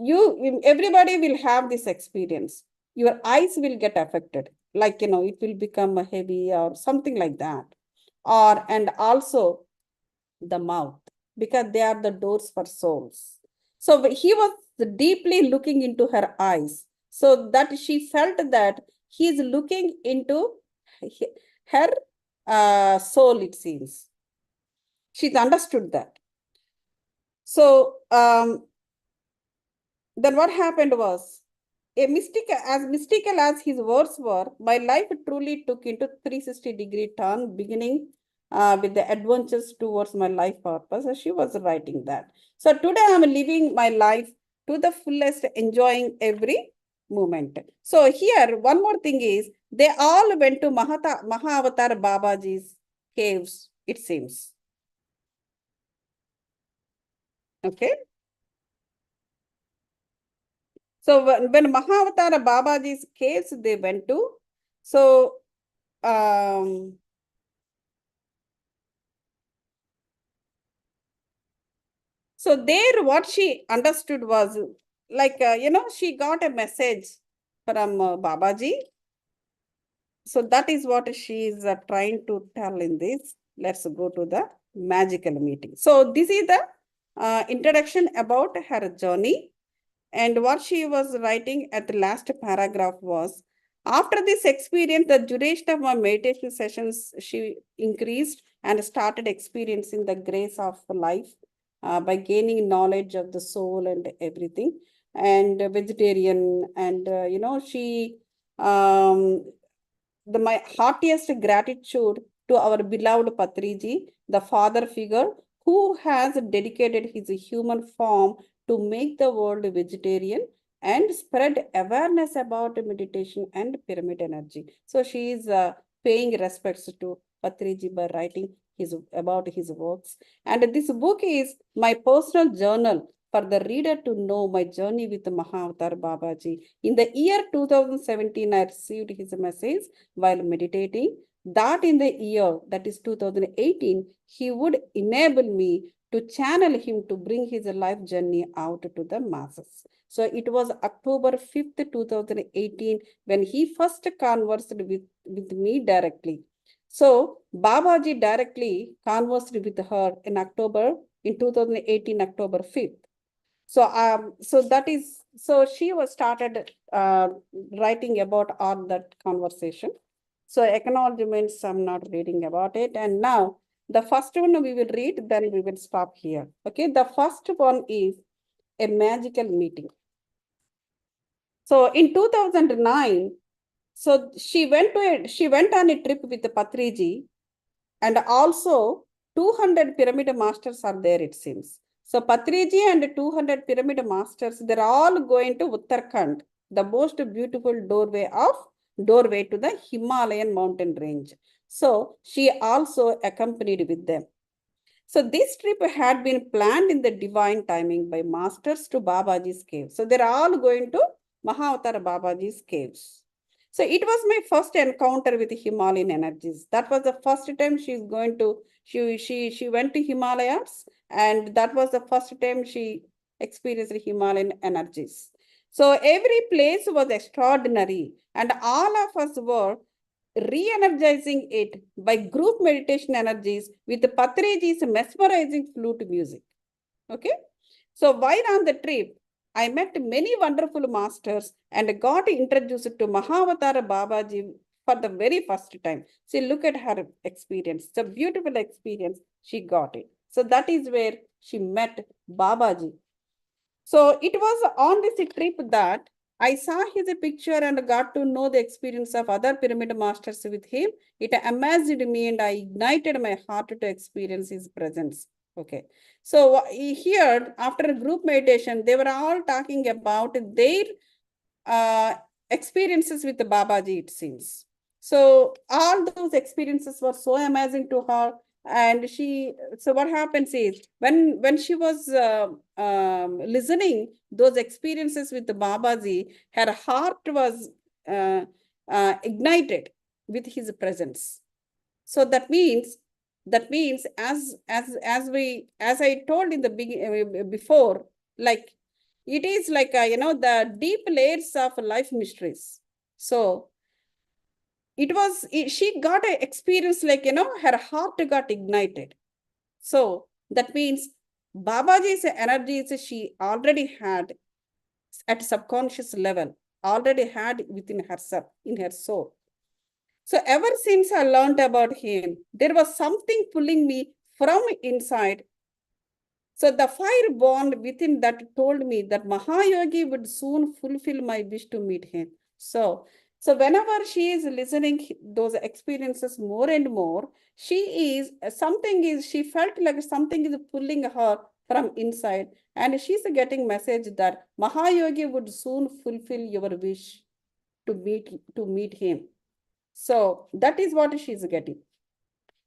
everybody will have this experience. Your eyes will get affected, like it will become heavy or something like that. And also the mouth, because they are the doors for souls. So he was deeply looking into her eyes, so that she felt that he is looking into her soul, it seems. She's understood that. So then what happened was, mystical as his words were, my life truly took into 360-degree turn, beginning with the adventures towards my life purpose. So she was writing that. So today I'm living my life to the fullest, enjoying every moment. So here, one more thing is, they all went to Mahavatar Babaji's caves, it seems. Okay. So when Mahavatar Babaji's caves they went to, so so there what she understood was, like, she got a message from Babaji. So that is what she is trying to tell in this. Let's go to the magical meeting. So this is the introduction about her journey. And what she was writing at the last paragraph was, after this experience, the duration of my meditation sessions, she increased and started experiencing the grace of life by gaining knowledge of the soul and everything. And vegetarian, and she my heartiest gratitude to our beloved Patriji, the father figure who has dedicated his human form to make the world vegetarian and spread awareness about meditation and pyramid energy. So she is paying respects to Patriji by writing about his works. And this book is my personal journal for the reader to know my journey with Mahavatar Babaji. In the year 2017, I received his message while meditating that in the year, that is 2018, he would enable me to channel him to bring his life journey out to the masses. So it was October 5th, 2018, when he first conversed with me directly. So Babaji directly conversed with her in 2018, October 5th. So that is, so she was started writing about all that conversation. So acknowledgements, I'm not reading about it. And now the first one we will read, then we will stop here. Okay, the first one is a magical meeting. So in 2009, so she went on a trip with the Patriji, and also 200 pyramid masters are there, it seems. So Patriji and 200 pyramid masters, they're all going to Uttarakhand, the most beautiful doorway to the Himalayan mountain range. So she also accompanied with them. So this trip had been planned in the divine timing by masters to Babaji's cave. So they're all going to Mahavatar Babaji's caves. So it was my first encounter with Himalayan energies. That was the first time she's going to, she went to Himalayas, and that was the first time she experienced Himalayan energies. So every place was extraordinary, and all of us were re-energizing it by group meditation energies with Patriji's mesmerizing flute music. Okay. So while on the trip, I met many wonderful masters and got introduced to Mahavatar Babaji for the very first time. See, look at her experience. It's a beautiful experience. She got it. So that is where she met Babaji. So it was on this trip that I saw his picture and got to know the experience of other pyramid masters with him. It amazed me and I ignited my heart to experience his presence. Okay. So here, after group meditation, they were all talking about their uh, experiences with the Babaji, it seems. So all those experiences were so amazing to her. And so what happens is when she was listening those experiences with the Babaji, her heart was ignited with his presence. So that means as I told in the before, like it is like the deep layers of life mysteries. So she got an experience like her heart got ignited. So that means Babaji's energies she already had at subconscious level, already had within herself, in her soul. So ever since I learned about him, there was something pulling me from inside. So the fire born within that told me that Mahayogi would soon fulfill my wish to meet him. So whenever she is listening those experiences more and more, she felt like something is pulling her from inside, and she's getting message that Mahayogi would soon fulfill your wish to meet him. So that is what she's getting.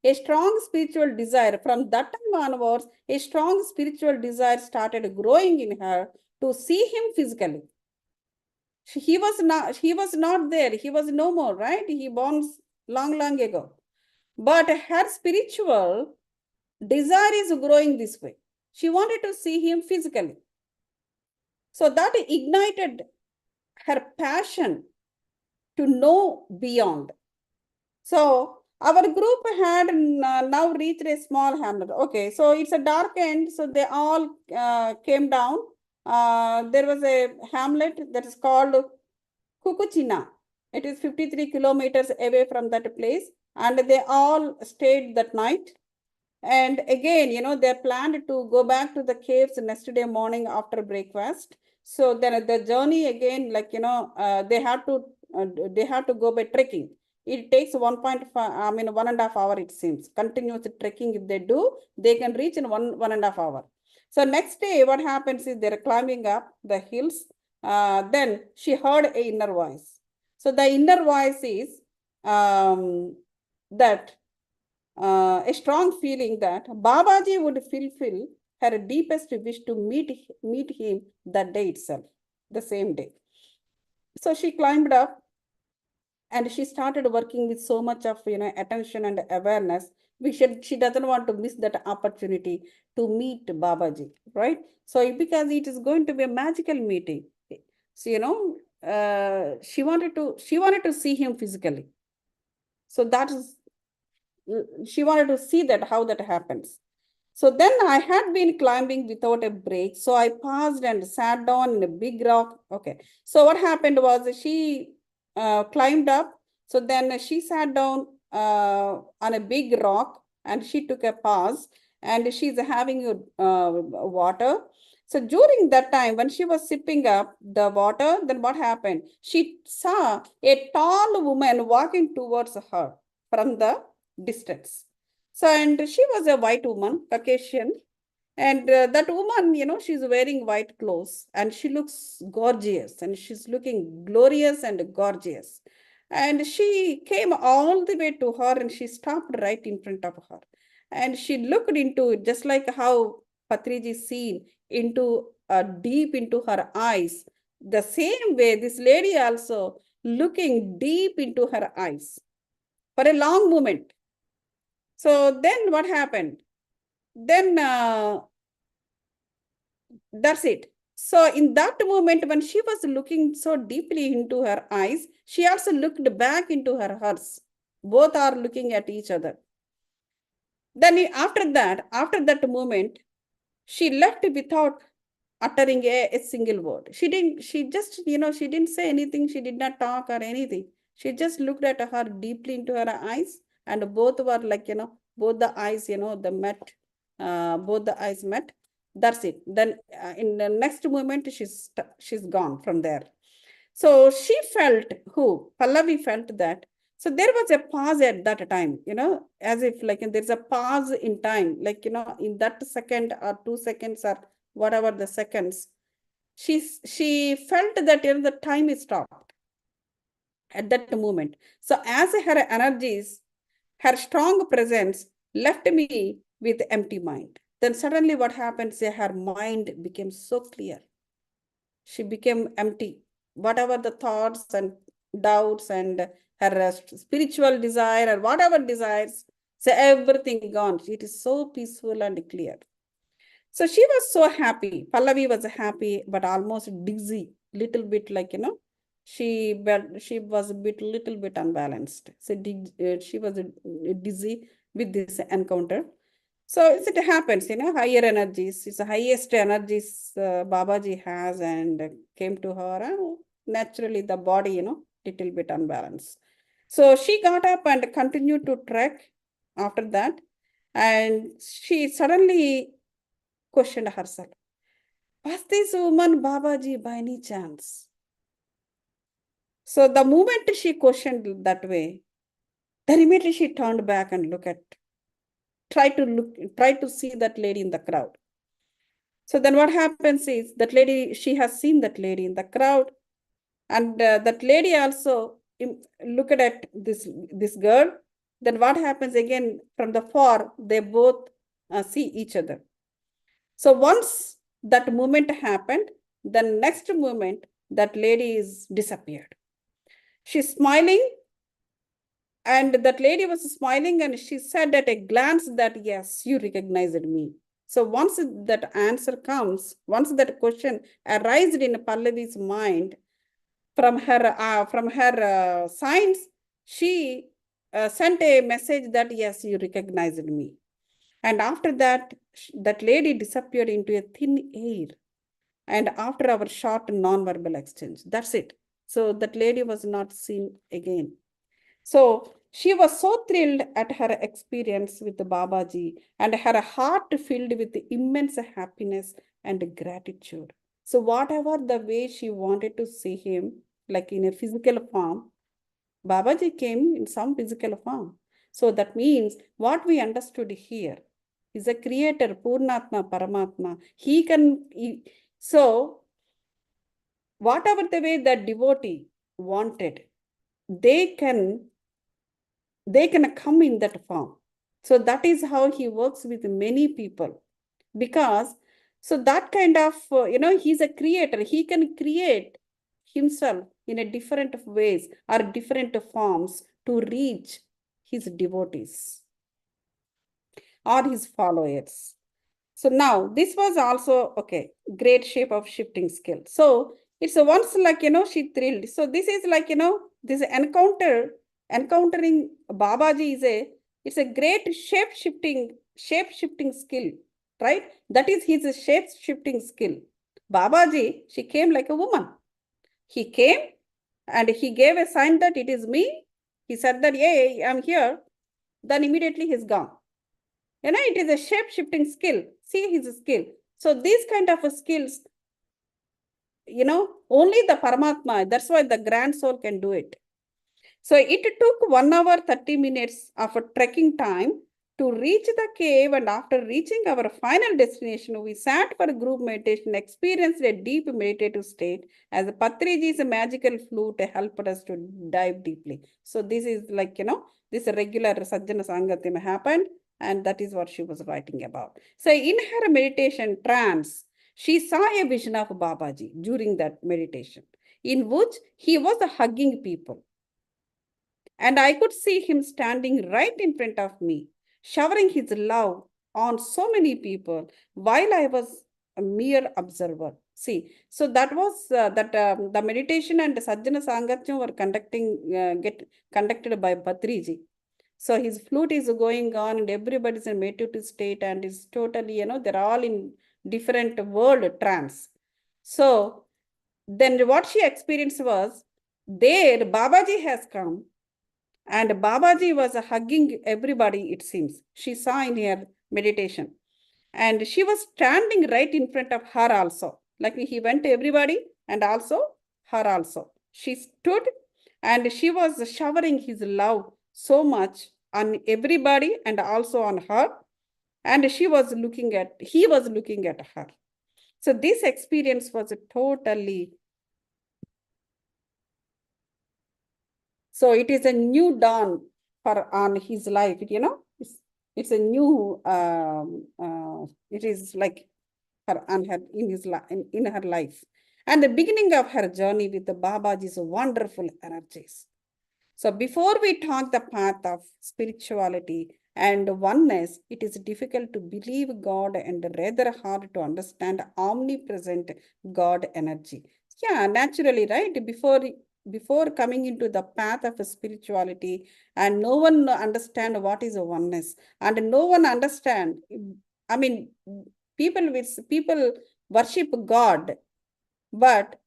A strong spiritual desire. From that time onwards, a strong spiritual desire started growing in her to see him physically. He was not there. He was no more, right? He born long ago. But her spiritual desire is growing this way. She wanted to see him physically. So that ignited her passion to know beyond. So our group had now reached a small hamlet. Okay, so it's a dark end. So they all came down. There was a hamlet that is called Kukuchina. It is 53 kilometers away from that place. And they all stayed that night. And again, they planned to go back to the caves next day morning after breakfast. So then the journey again, they had to go by trekking. It takes 1.5, 1.5 hours, it seems. Continuous trekking, if they do, they can reach in 1.5 hours. So next day, what happens is they're climbing up the hills. Then she heard an inner voice. So the inner voice is that a strong feeling that Babaji would fulfill her deepest wish to meet him that day itself, the same day. So she climbed up and she started working with so much of attention and awareness. She doesn't want to miss that opportunity to meet Babaji, right? So because it is going to be a magical meeting, so she wanted to see him physically. So that is, she wanted to see that how that happens. So then I had been climbing without a break. So I paused and sat down in a big rock. Okay. So what happened was she climbed up. So then she sat down on a big rock and she took a pause and she's having water. So during that time, when she was sipping up the water, then what happened? She saw a tall woman walking towards her from the distance. So, and she was a white woman, Caucasian. And that woman, she's wearing white clothes and she looks gorgeous and she's looking glorious and gorgeous. And she came all the way to her and she stopped right in front of her. And she looked into it, just like how Patriji seen into deep into her eyes. The same way, this lady also looking deep into her eyes for a long moment. So then what happened? Then that's it. So in that moment, when she was looking so deeply into her eyes, she also looked back into her hearts. Both are looking at each other. Then after that moment, she left without uttering a single word. She didn't say anything. She did not talk or anything. She just looked at her deeply into her eyes and both were like, both the eyes, they met both the eyes met. That's it. Then in the next moment, she's gone from there. So she felt, Pallavi felt that. So there was a pause at that time, as if like there's a pause in time, like, in that second or 2 seconds or whatever the seconds, she felt that the time is stopped at that moment. So as her energies, her strong presence left me with empty mind. Then suddenly what happens, her mind became so clear. She became empty. Whatever the thoughts and doubts and her spiritual desire or whatever desires, so everything gone. It is so peaceful and clear. So she was so happy. Pallavi was happy, but almost dizzy, little bit like, she was a little bit unbalanced. So she was dizzy with this encounter. So it happens, higher energies. It's the highest energies Babaji has and came to her. And naturally, the body, little bit unbalanced. So she got up and continued to trek after that. And she suddenly questioned herself. Was this woman Babaji by any chance? So the moment she questioned that way, then immediately she turned back and try to see that lady in the crowd. So then what happens is that lady, she has seen that lady in the crowd, and that lady also looked at this girl. Then what happens again from the far, they both see each other. So once that moment happened, the next moment that lady is disappeared. She's smiling, and that lady was smiling, and she said at a glance that, yes, you recognized me. So once that answer comes, once that question arises in Pallavi's mind, from her signs, she sent a message that, yes, you recognized me. And after that, that lady disappeared into a thin air. And after our short non-verbal exchange, that's it. So that lady was not seen again. So she was so thrilled at her experience with the Babaji, and her heart filled with immense happiness and gratitude. So whatever the way she wanted to see him, like in a physical form, Babaji came in some physical form. So that means what we understood here is a creator, Purnatma, Paramatma. So whatever the way that devotee wanted, they can come in that form. So that is how he works with many people, because so that kind of, he's a creator. He can create himself in a different ways or different forms to reach his devotees or his followers. So now this was also, okay, great shape of shifting skill. So it's a once like, she thrilled. So this is like, this encountering Babaji it's a great shape-shifting skill, right? That is his shape-shifting skill. Babaji, she came like a woman. He came and he gave a sign that it is me. He said that, yeah, I'm here. Then immediately he's gone. It is a shape-shifting skill. See his skill. So these kind of skills, only the Paramatma, that's why the grand soul can do it. So it took 1 hour, 30 minutes of a trekking time to reach the cave, and after reaching our final destination, we sat for group meditation, experienced a deep meditative state as Patriji's magical flute helped us to dive deeply. So this is like, this regular Sajjana Sangatyam happened, and that is what she was writing about. So in her meditation trance, she saw a vision of Babaji during that meditation, in which he was hugging people. And I could see him standing right in front of me, showering his love on so many people while I was a mere observer. See, so that was the meditation and the Sajjana Sangatyam were conducted by Patriji. So his flute is going on and everybody's in meditative state and is totally, they're all in different world trance. So then what she experienced was, there Babaji has come, and Babaji was hugging everybody, it seems. She saw in her meditation. And she was standing right in front of her also. Like he went to everybody and also her also. She stood and she was showering his love so much on everybody and also on her. And he was looking at her. So this experience was totally, so it is a new dawn on his life, it's a new, it is like her on her in his in her life, and the beginning of her journey with the Babaji's wonderful energies. So before we talk the path of spirituality and oneness, it is difficult to believe God and rather hard to understand omnipresent God energy. Yeah, naturally, right? Before coming into the path of spirituality, and no one understand what is a oneness, and no one understand. I mean, people worship God, but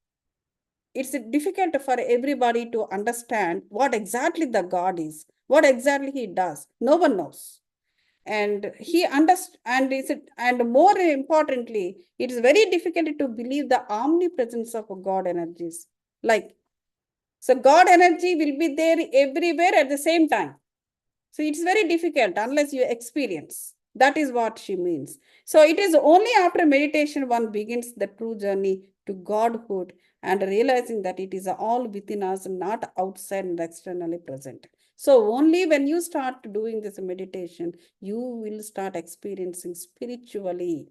it's difficult for everybody to understand what exactly the God is, what exactly he does. No one knows. And he understands, and more importantly, it is very difficult to believe the omnipresence of God energies. Like, so God energy will be there everywhere at the same time. So it's very difficult unless you experience. That is what she means. So it is only after meditation one begins the true journey to Godhood and realizing that it is all within us, not outside and externally present. So only when you start doing this meditation, you will start experiencing spiritually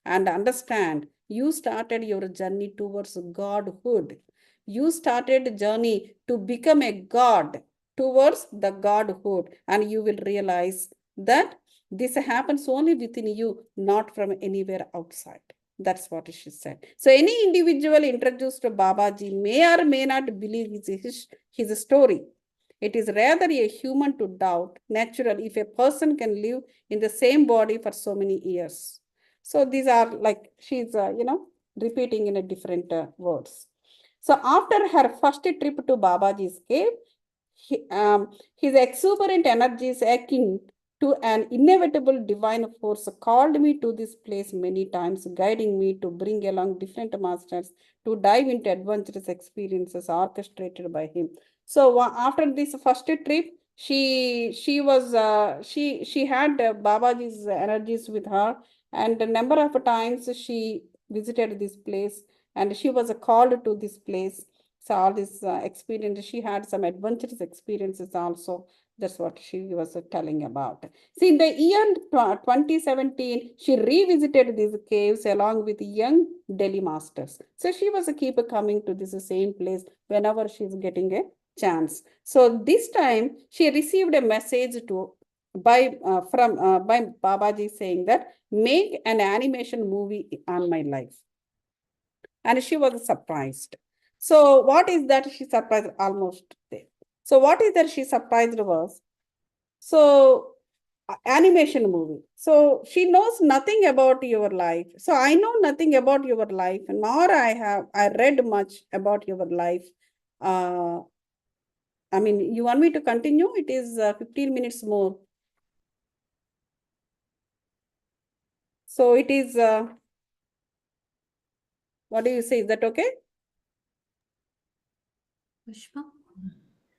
and understand you started your journey towards Godhood. You started a journey to become a God towards the Godhood, and you will realize that this happens only within you, not from anywhere outside. That's what she said. So any individual introduced to Babaji may or may not believe his story. It is rather a human to doubt, natural, if a person can live in the same body for so many years. So these are like, she's, repeating in a different words. So after her first trip to Babaji's cave, his exuberant energies akin to an inevitable divine force called me to this place many times, guiding me to bring along different masters to dive into adventurous experiences orchestrated by him. So after this first trip, she had Babaji's energies with her, and a number of times she visited this place, and she was called to this place. So all this experience, she had some adventurous experiences also. That's what she was telling about. See, in the year 2017, she revisited these caves along with young Delhi masters. So she was keep coming to this same place whenever she's getting a chance. So this time she received a message by Babaji saying that make an animation movie on my life. And she was surprised. So what is that she surprised almost there? So what is that she surprised was, so animation movie. So she knows nothing about your life. So I know nothing about your life, nor I read much about your life. I mean, you want me to continue? It is 15 minutes more. So it is, what do you say? Is that okay? Pushpa?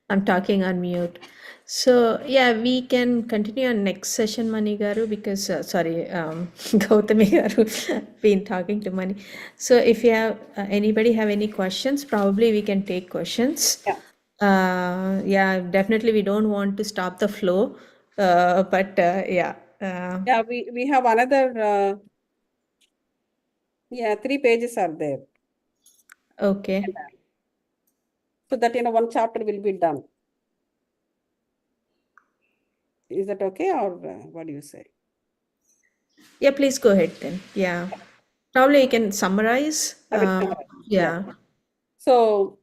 I'm talking on mute. So yeah, we can continue on next session, Mani Garu, because Gauthami Garu been talking to Mani. So if you have anybody have any questions, probably we can take questions. Yeah. Yeah, definitely we don't want to stop the flow, but yeah. Yeah, we have another, yeah, 3 pages are there. Okay. So that, one chapter will be done. Is that okay, or what do you say? Yeah, please go ahead then. Yeah. Probably you can summarize. I will summarize. Yeah. So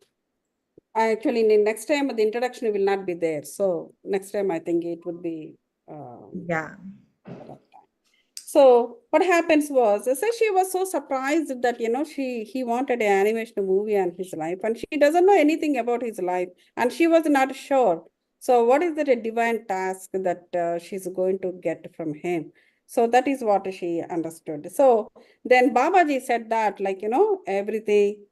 actually, next time the introduction will not be there. So next time I think it would be. Yeah. So what happens was, so she was so surprised that he wanted an animation movie on his life, and she doesn't know anything about his life, and she was not sure. So what is that a divine task that she's going to get from him? So that is what she understood. So then Babaji said that, like, everything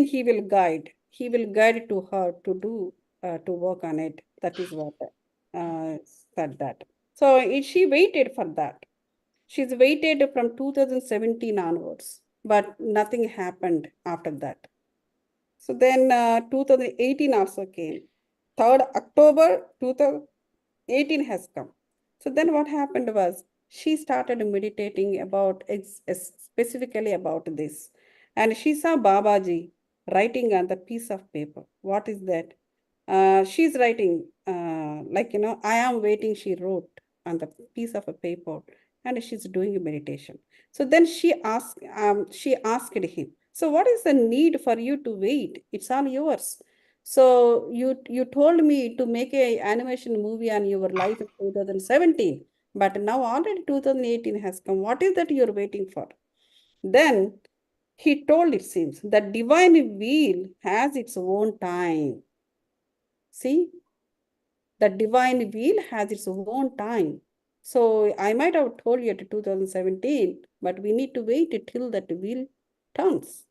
he will guide. He will guide to her to do, to work on it. That is what said that. So she waited for that. She's waited from 2017 onwards, but nothing happened after that. So then 2018 also came. 3rd October 2018 has come. So then what happened was she started meditating about specifically about this. And she saw Babaji writing on the piece of paper. What is that? She's writing, I am waiting, she wrote on the piece of a paper, and she's doing a meditation. So then she asked him, so what is the need for you to wait? It's all yours. So you told me to make a animation movie on your life in 2017, but now already 2018 has come. What is that you're waiting for? Then he told, it seems, the divine wheel has its own time. See, the divine wheel has its own time. So I might have told you at 2017, but we need to wait till that wheel turns.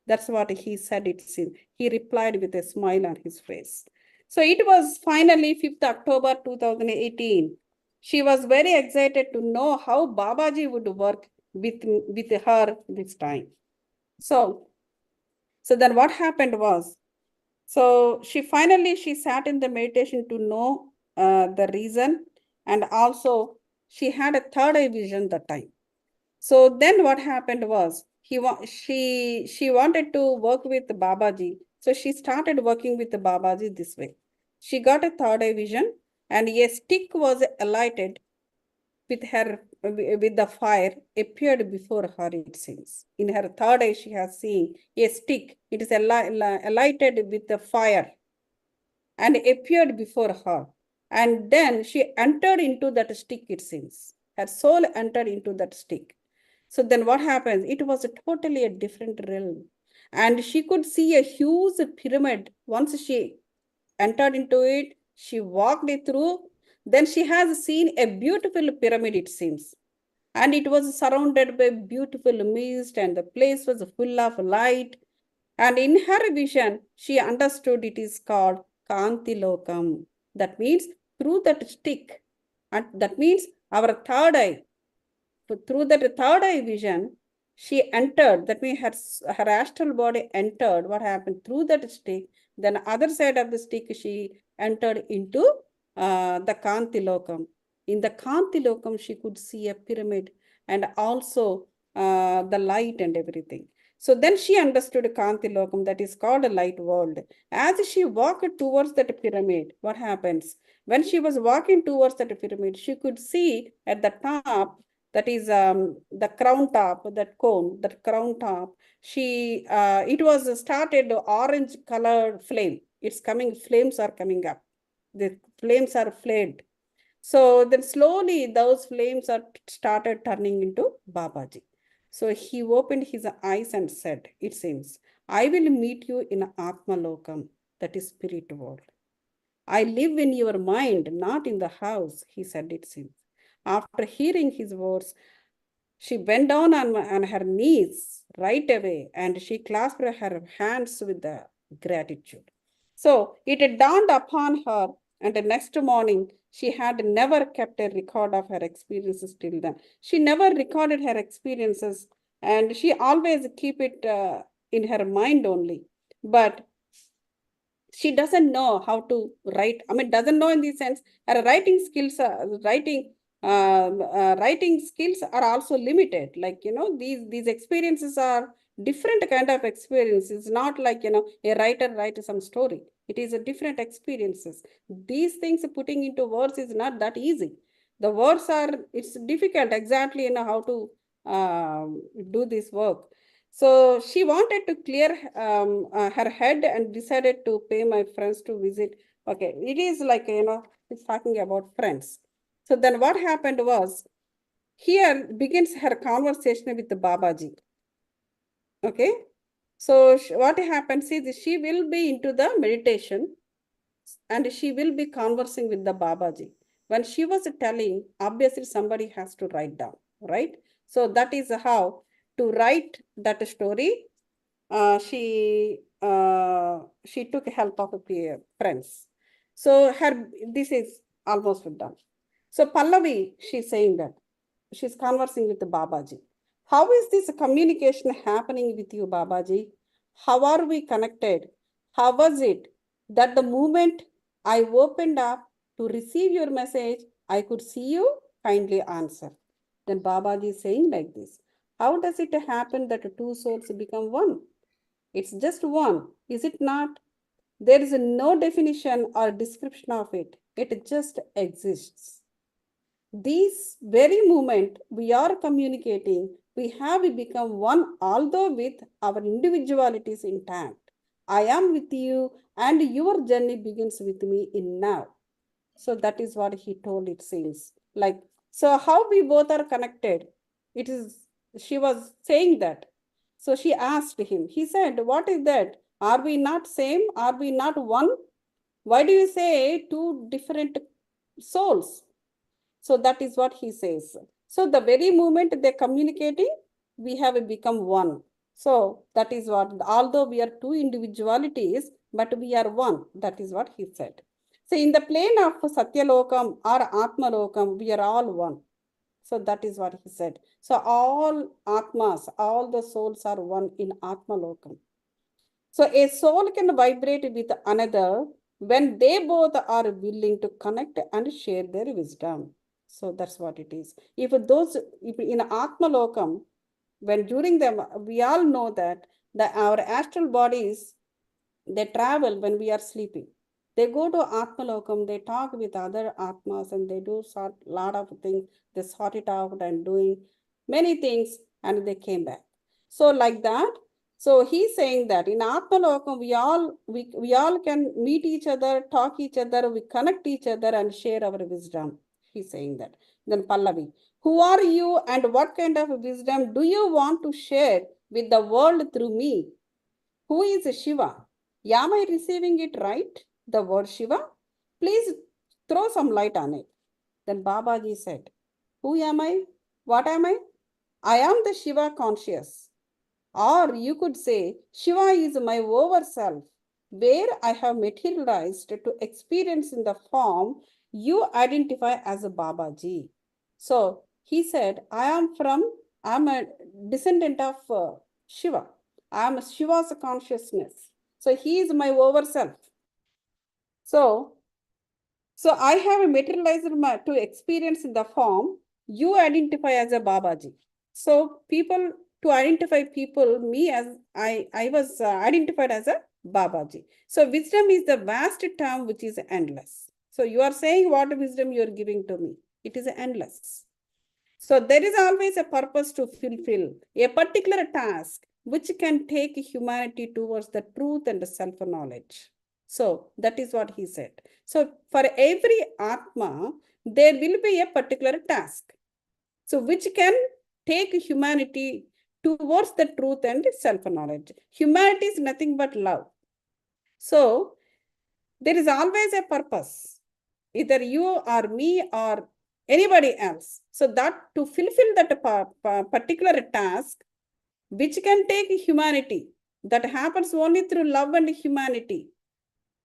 That's what he said, it seemed. He replied with a smile on his face. So it was finally 5th October 2018. She was very excited to know how Babaji would work with her this time. So then what happened was, so she sat in the meditation to know the reason, and also she had a third eye vision that time. So then what happened was she wanted to work with Babaji. So she started working with Babaji this way. She got a third eye vision, and a stick was alighted with the fire appeared before her, it seems. In her third eye, she has seen a stick. It is alighted with the fire and appeared before her. And then she entered into that stick, it seems. Her soul entered into that stick. So then what happens? It was totally a different realm. And she could see a huge pyramid. Once she entered into it, she walked it through. Then she has seen a beautiful pyramid, it seems. And it was surrounded by beautiful mist, and the place was full of light. And in her vision, she understood it is called Kanti Lokam. That means through that stick, and that means our third eye. So through that third eye vision, she entered. That means her astral body entered. What happened through that stick? Then other side of the stick, she entered into the Kanti Lokam. In the Kanti Lokam, she could see a pyramid and also the light and everything. So then she understood Kanti Lokam, that is called a light world. As she walked towards that pyramid, what happens? When she was walking towards that pyramid, she could see at the top, that is the crown top, that cone, that crown top, it was started orange colored flame. Flames are coming up. The flames are flared. So then slowly those flames are started turning into Babaji. So he opened his eyes and said, it seems, I will meet you in Atma Lokam, that is spirit world. I live in your mind, not in the house, he said, it seems. After hearing his words, she went down on her knees right away, and she clasped her hands with the gratitude. So it dawned upon her, and the next morning, she had never kept a record of her experiences till then. She never recorded her experiences, and she always keep it in her mind only. But she doesn't know how to write. I mean, doesn't know in the sense her writing skills, writing skills are also limited. Like, these experiences are different kind of experiences. Not like, a writer writes some story. It is a different experiences. These things putting into words is not that easy. The words are, it's difficult exactly, how to do this work. So she wanted to clear her head and decided to pay my friends to visit. Okay, it is like, it's talking about friends. So then what happened was, here begins her conversation with the Babaji. Okay, so what happens is she will be into the meditation and she will be conversing with the Babaji. when she was telling, obviously somebody has to write down, right? So that is how to write that story. She took help of a friends. So this is almost done. So Pallavi, she's saying that she's conversing with the Babaji. How is this communication happening with you, Babaji? How are we connected? How was it that the moment I opened up to receive your message, I could see you? Kindly answer. Then Babaji is saying like this. How does it happen that two souls become one? It's just one, is it not? There is no definition or description of it. It just exists. This very moment we are communicating, we have become one, although with our individualities intact. I am with you, and your journey begins with me in now. So that is what he told, it seems. Like, so how we both are connected? It is, she was saying that. So she asked him, he said, what is that? Are we not same? Are we not one? Why do you say two different souls? So that is what he says. So the very moment they're communicating, we have become one. So that is what, although we are two individualities, but we are one. That is what he said. So in the plane of Satyalokam or Atmalokam, we are all one. So that is what he said. So all Atmas, all the souls are one in Atmalokam. So a soul can vibrate with another when they both are willing to connect and share their wisdom. So that's what it is. If in Atmalokam, when during them, we all know that our astral bodies, they travel when we are sleeping. They go to Atmalokam, they talk with other Atmas and they do a lot of things. They sort it out and doing many things and they came back. So like that, so he's saying that in Atmalokam, we all can meet each other, talk each other, we connect each other and share our wisdom. He's saying that. Then Pallavi, who are you and what kind of wisdom do you want to share with the world through me? Who is Shiva? Am I receiving it right? The word Shiva? Please throw some light on it. Then Babaji said, who am I? What am I? I am the Shiva conscious. Or you could say, Shiva is my over self, where I have materialized to experience in the form you identify as a Babaji. So he said, I am a descendant of Shiva. I am Shiva's consciousness. So he is my over self. So I have materialized to experience in the form you identify as a Babaji. So people, to identify people, me as I was identified as a Babaji. So wisdom is the vast term which is endless. So you are saying what wisdom you are giving to me. It is endless. So there is always a purpose to fulfill a particular task which can take humanity towards the truth and the self-knowledge. So that is what he said. So for every Atma, there will be a particular task. So which can take humanity towards the truth and self-knowledge. Humanity is nothing but love. So there is always a purpose. Either you or me or anybody else. So that to fulfill that particular task, which can take humanity, that happens only through love and humanity.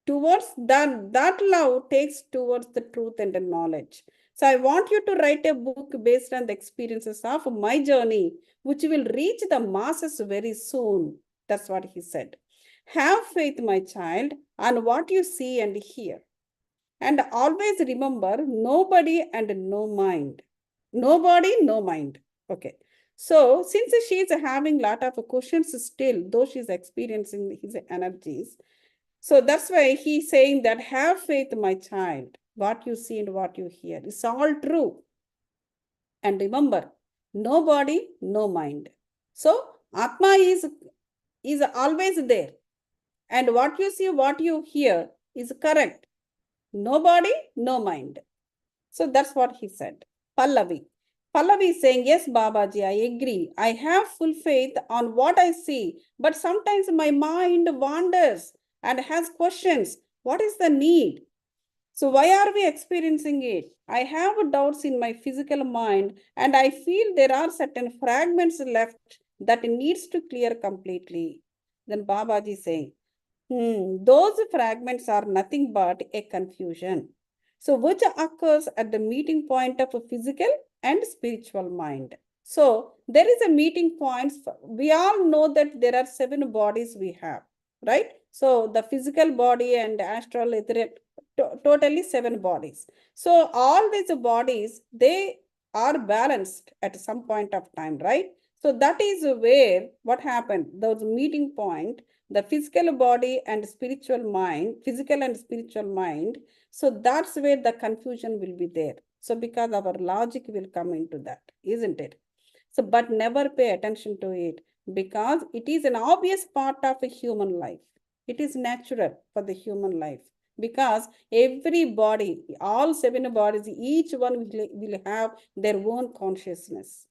Towards that love takes towards the truth and the knowledge. So I want you to write a book based on the experiences of my journey, which will reach the masses very soon. That's what he said. Have faith, my child, on what you see and hear. And always remember, nobody and no mind. Nobody, no mind. Okay. So since she is having a lot of questions still, though she's experiencing his energies, so that's why he's saying that have faith, my child. What you see and what you hear. It's all true. And remember, no body, no mind. So Atma is always there. And what you see, what you hear is correct. No body, no mind. So that's what he said. Pallavi. Pallavi is saying, yes, Babaji, I agree. I have full faith on what I see, but sometimes my mind wanders and has questions. What is the need? So why are we experiencing it? I have doubts in my physical mind, and I feel there are certain fragments left that needs to clear completely. Then Babaji is saying, those fragments are nothing but a confusion. So which occurs at the meeting point of a physical and spiritual mind. So there is a meeting point. We all know that there are 7 bodies we have, right? So the physical body and astral, ethereal, totally 7 bodies. So all these bodies, they are balanced at some point of time, right? So that is where what happened, those meeting point, the physical body and spiritual mind, physical and spiritual mind. So that's where the confusion will be there. So because our logic will come into that, isn't it? So, but never pay attention to it because it is an obvious part of a human life. It is natural for the human life because every body, all 7 bodies, each one will have their own consciousness.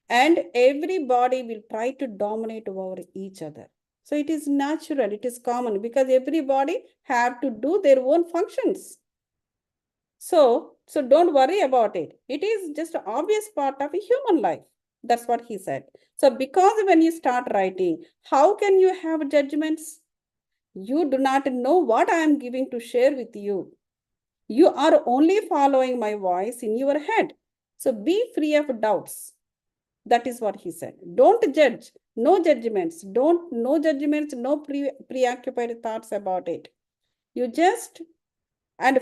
And every body will try to dominate over each other. So it is natural, it is common because everybody have to do their own functions. So don't worry about it. It is just an obvious part of a human life. That's what he said. So because when you start writing, how can you have judgments? You do not know what I am giving to share with you. You are only following my voice in your head. So be free of doubts. That is what he said. Don't judge. No judgments. No judgments, no preoccupied thoughts about it. You just, and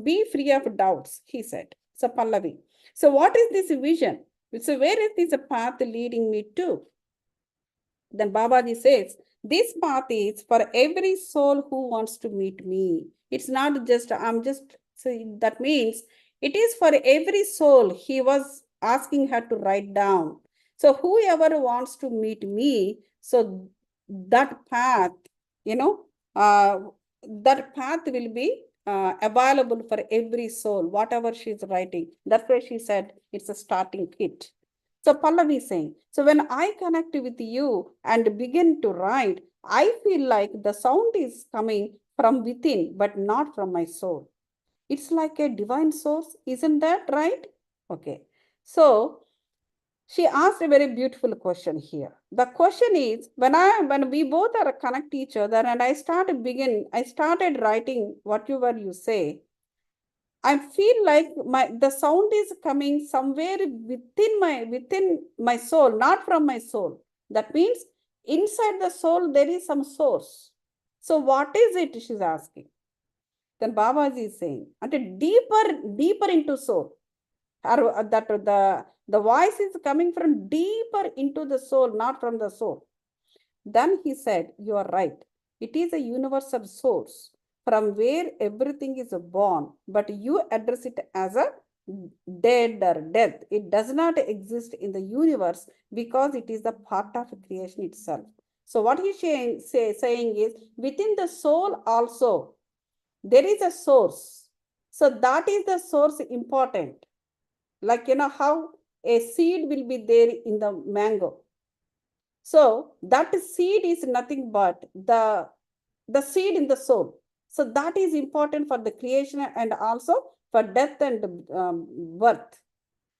be free of doubts, he said. So Pallavi. So what is this vision? So where is this path leading me to? Then Babaji says, this path is for every soul who wants to meet me. It's not just, so that means it is for every soul. He was asking her to write down. So whoever wants to meet me, so that path, that path will be available for every soul, whatever she's writing. That's why she said it's a starting kit. So Pallavi is saying, so when I connect with you and begin to write, I feel like the sound is coming from within, but not from my soul. It's like a divine source, isn't that right? Okay. So she asked a very beautiful question here. The question is, when we both are connect each other and I started writing whatever you say, I feel like the sound is coming somewhere within my soul, not from my soul. That means inside the soul there is some source. So what is it? She's asking. Then Babaji is saying, and deeper into soul. That the voice is coming from deeper into the soul, not from the soul. Then he said, you are right. It is a universal source from where everything is born, but you address it as a dead or death. It does not exist in the universe because it is the part of creation itself. So what he's saying is, within the soul also, there is a source. So that is the source important. Like, how a seed will be there in the mango. So that seed is nothing but the seed in the soul. So that is important for the creation and also for death and birth.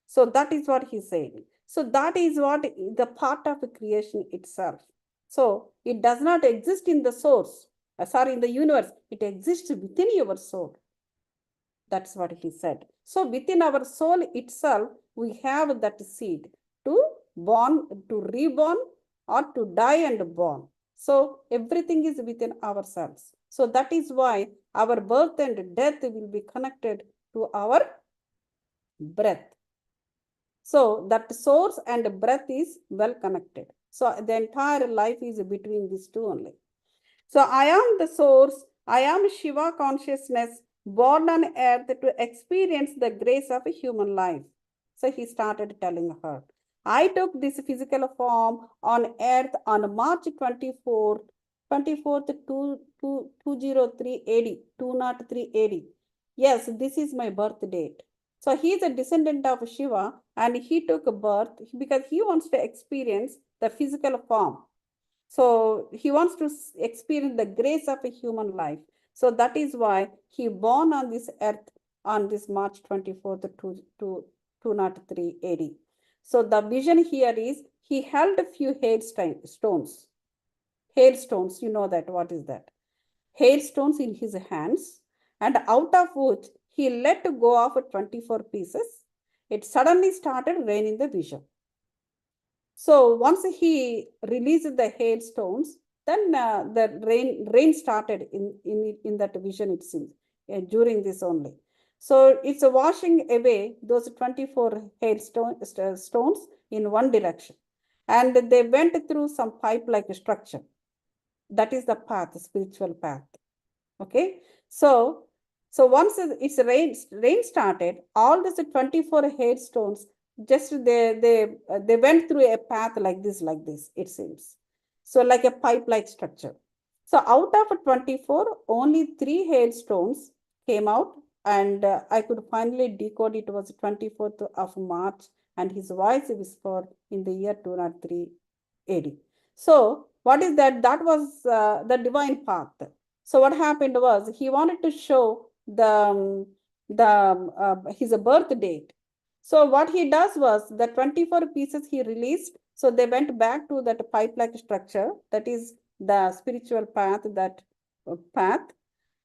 So that is what he's saying. So that is what the part of the creation itself. So it does not exist in the source, in the universe. It exists within your soul. That's what he said. So within our soul itself, we have that seed to born, to reborn, or to die and born. So everything is within ourselves. So that is why our birth and death will be connected to our breath. So that source and breath is well connected. So the entire life is between these two only. So I am the source. I am Shiva consciousness born on earth to experience the grace of a human life. So he started telling her, I took this physical form on earth on March 24th, 203 AD, 203 AD. Yes, this is my birth date. So he is a descendant of Shiva and he took a birth because he wants to experience the physical form. So he wants to experience the grace of a human life. So that is why he born on this earth on this March 24th, 203 AD. So the vision here is he held a few hailstones. Hailstones, you know that, what is that? Hailstones in his hands, and out of which he let go of 24 pieces. It suddenly started raining the vision. So once he released the hailstones, then the rain started in that vision itself during this only. So it's washing away those 24 stones in one direction. And they went through some pipe-like structure. That is the path, spiritual path. Okay. So once it's rain started, all these 24 hailstones, just they went through a path like this, it seems. So like a pipe-like structure. So out of 24, only 3 hailstones came out, and I could finally decode it was 24th of March, and his voice whispered in the year 203 AD. So what is that? That was the divine path. So what happened was he wanted to show his birth date. So what he does was the 24 pieces he released. So they went back to that pipe-like structure. That is the spiritual path, path.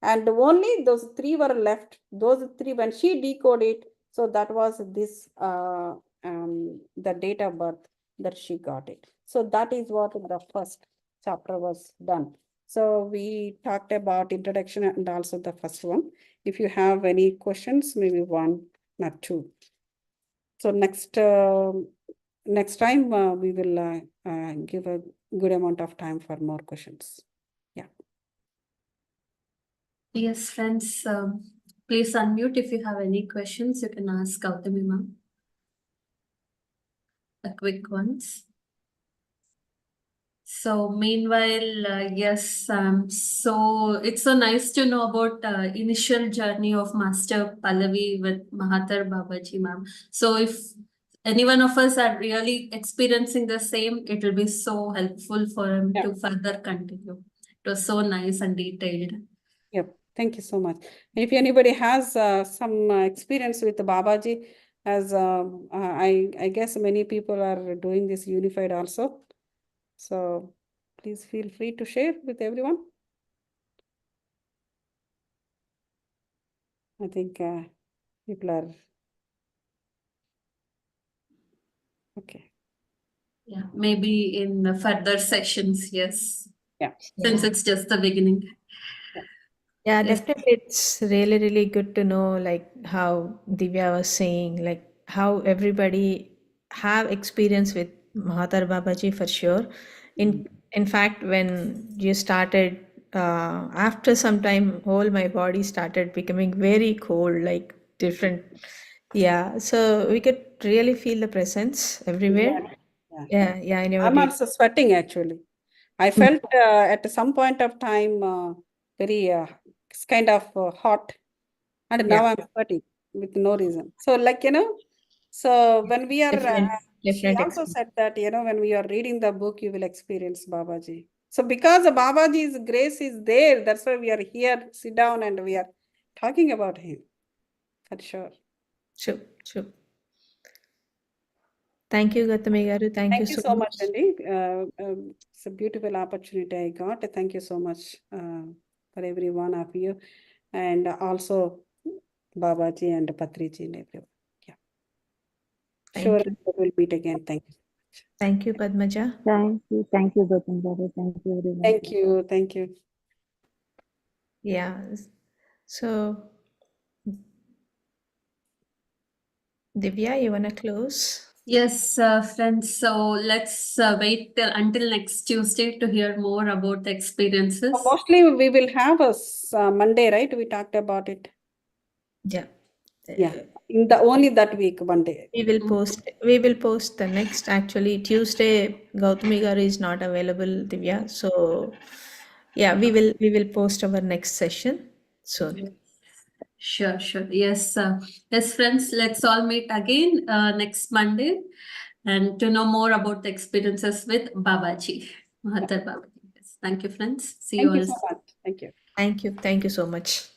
And only those 3 were left. Those 3, when she decoded, so that was this, the date of birth that she got it. So that is what the first chapter was done. So we talked about introduction and also the first one. If you have any questions, maybe 1 or 2. So next time we will give a good amount of time for more questions. Yeah. Yes, friends, please unmute if you have any questions. You can ask Gauthami ma'am. A quick ones. So meanwhile, yes, so it's so nice to know about initial journey of Master Pallavi with Mahavatar Babaji ma'am. So if any one of us are really experiencing the same, it will be so helpful for him to further continue. It was so nice and detailed. Yep. Thank you so much. If anybody has some experience with Babaji, as I guess many people are doing this unified also. So please feel free to share with everyone. I think people are okay. Yeah, maybe in the further sessions, yes. Yeah. Since it's just the beginning. Yeah, Yes. definitely. It's really, really good to know, like how Divya was saying, like how everybody have experience with Mahavatar Babaji for sure. In fact, when you started, after some time, whole my body started becoming very cold, like different. Yeah, so we could really feel the presence everywhere. Yeah. Yeah, in your I'm also sweating actually. I felt at some point of time very it's kind of hot, and now I'm sweating with no reason. So like, so when we are, she different also said that, when we are reading the book, you will experience Babaji. So because the Babaji's grace is there, that's why we are here, sit down, and we are talking about him, for sure. True, true. Thank you, Gauthami garu. Thank you so much, much. Andy. It's a beautiful opportunity I got. Thank you so much for every one of you, and also Babaji and Patriji and everyone. Yeah. Sure, Thank you. we'll meet again. Thank you. Thank you, Padmaja. Thank you, Gautam Garu. Thank you, everyone. Thank you. Yeah. So, Divya, you wanna close? Yes, friends. So let's wait until next Tuesday to hear more about the experiences. Mostly we will have us Monday, right? We talked about it. Yeah. Yeah, in the only that week, Monday. We will post the next, actually Tuesday. Gauthami garu is not available, Divya. So yeah, we will post our next session soon. Sure. Yes, yes, friends. Let's all meet again next Monday, and to know more about the experiences with Babaji, Mahavatar Babaji. Yes. Thank you, friends. See you all. Thank you so much. Thank you. Thank you. Thank you so much.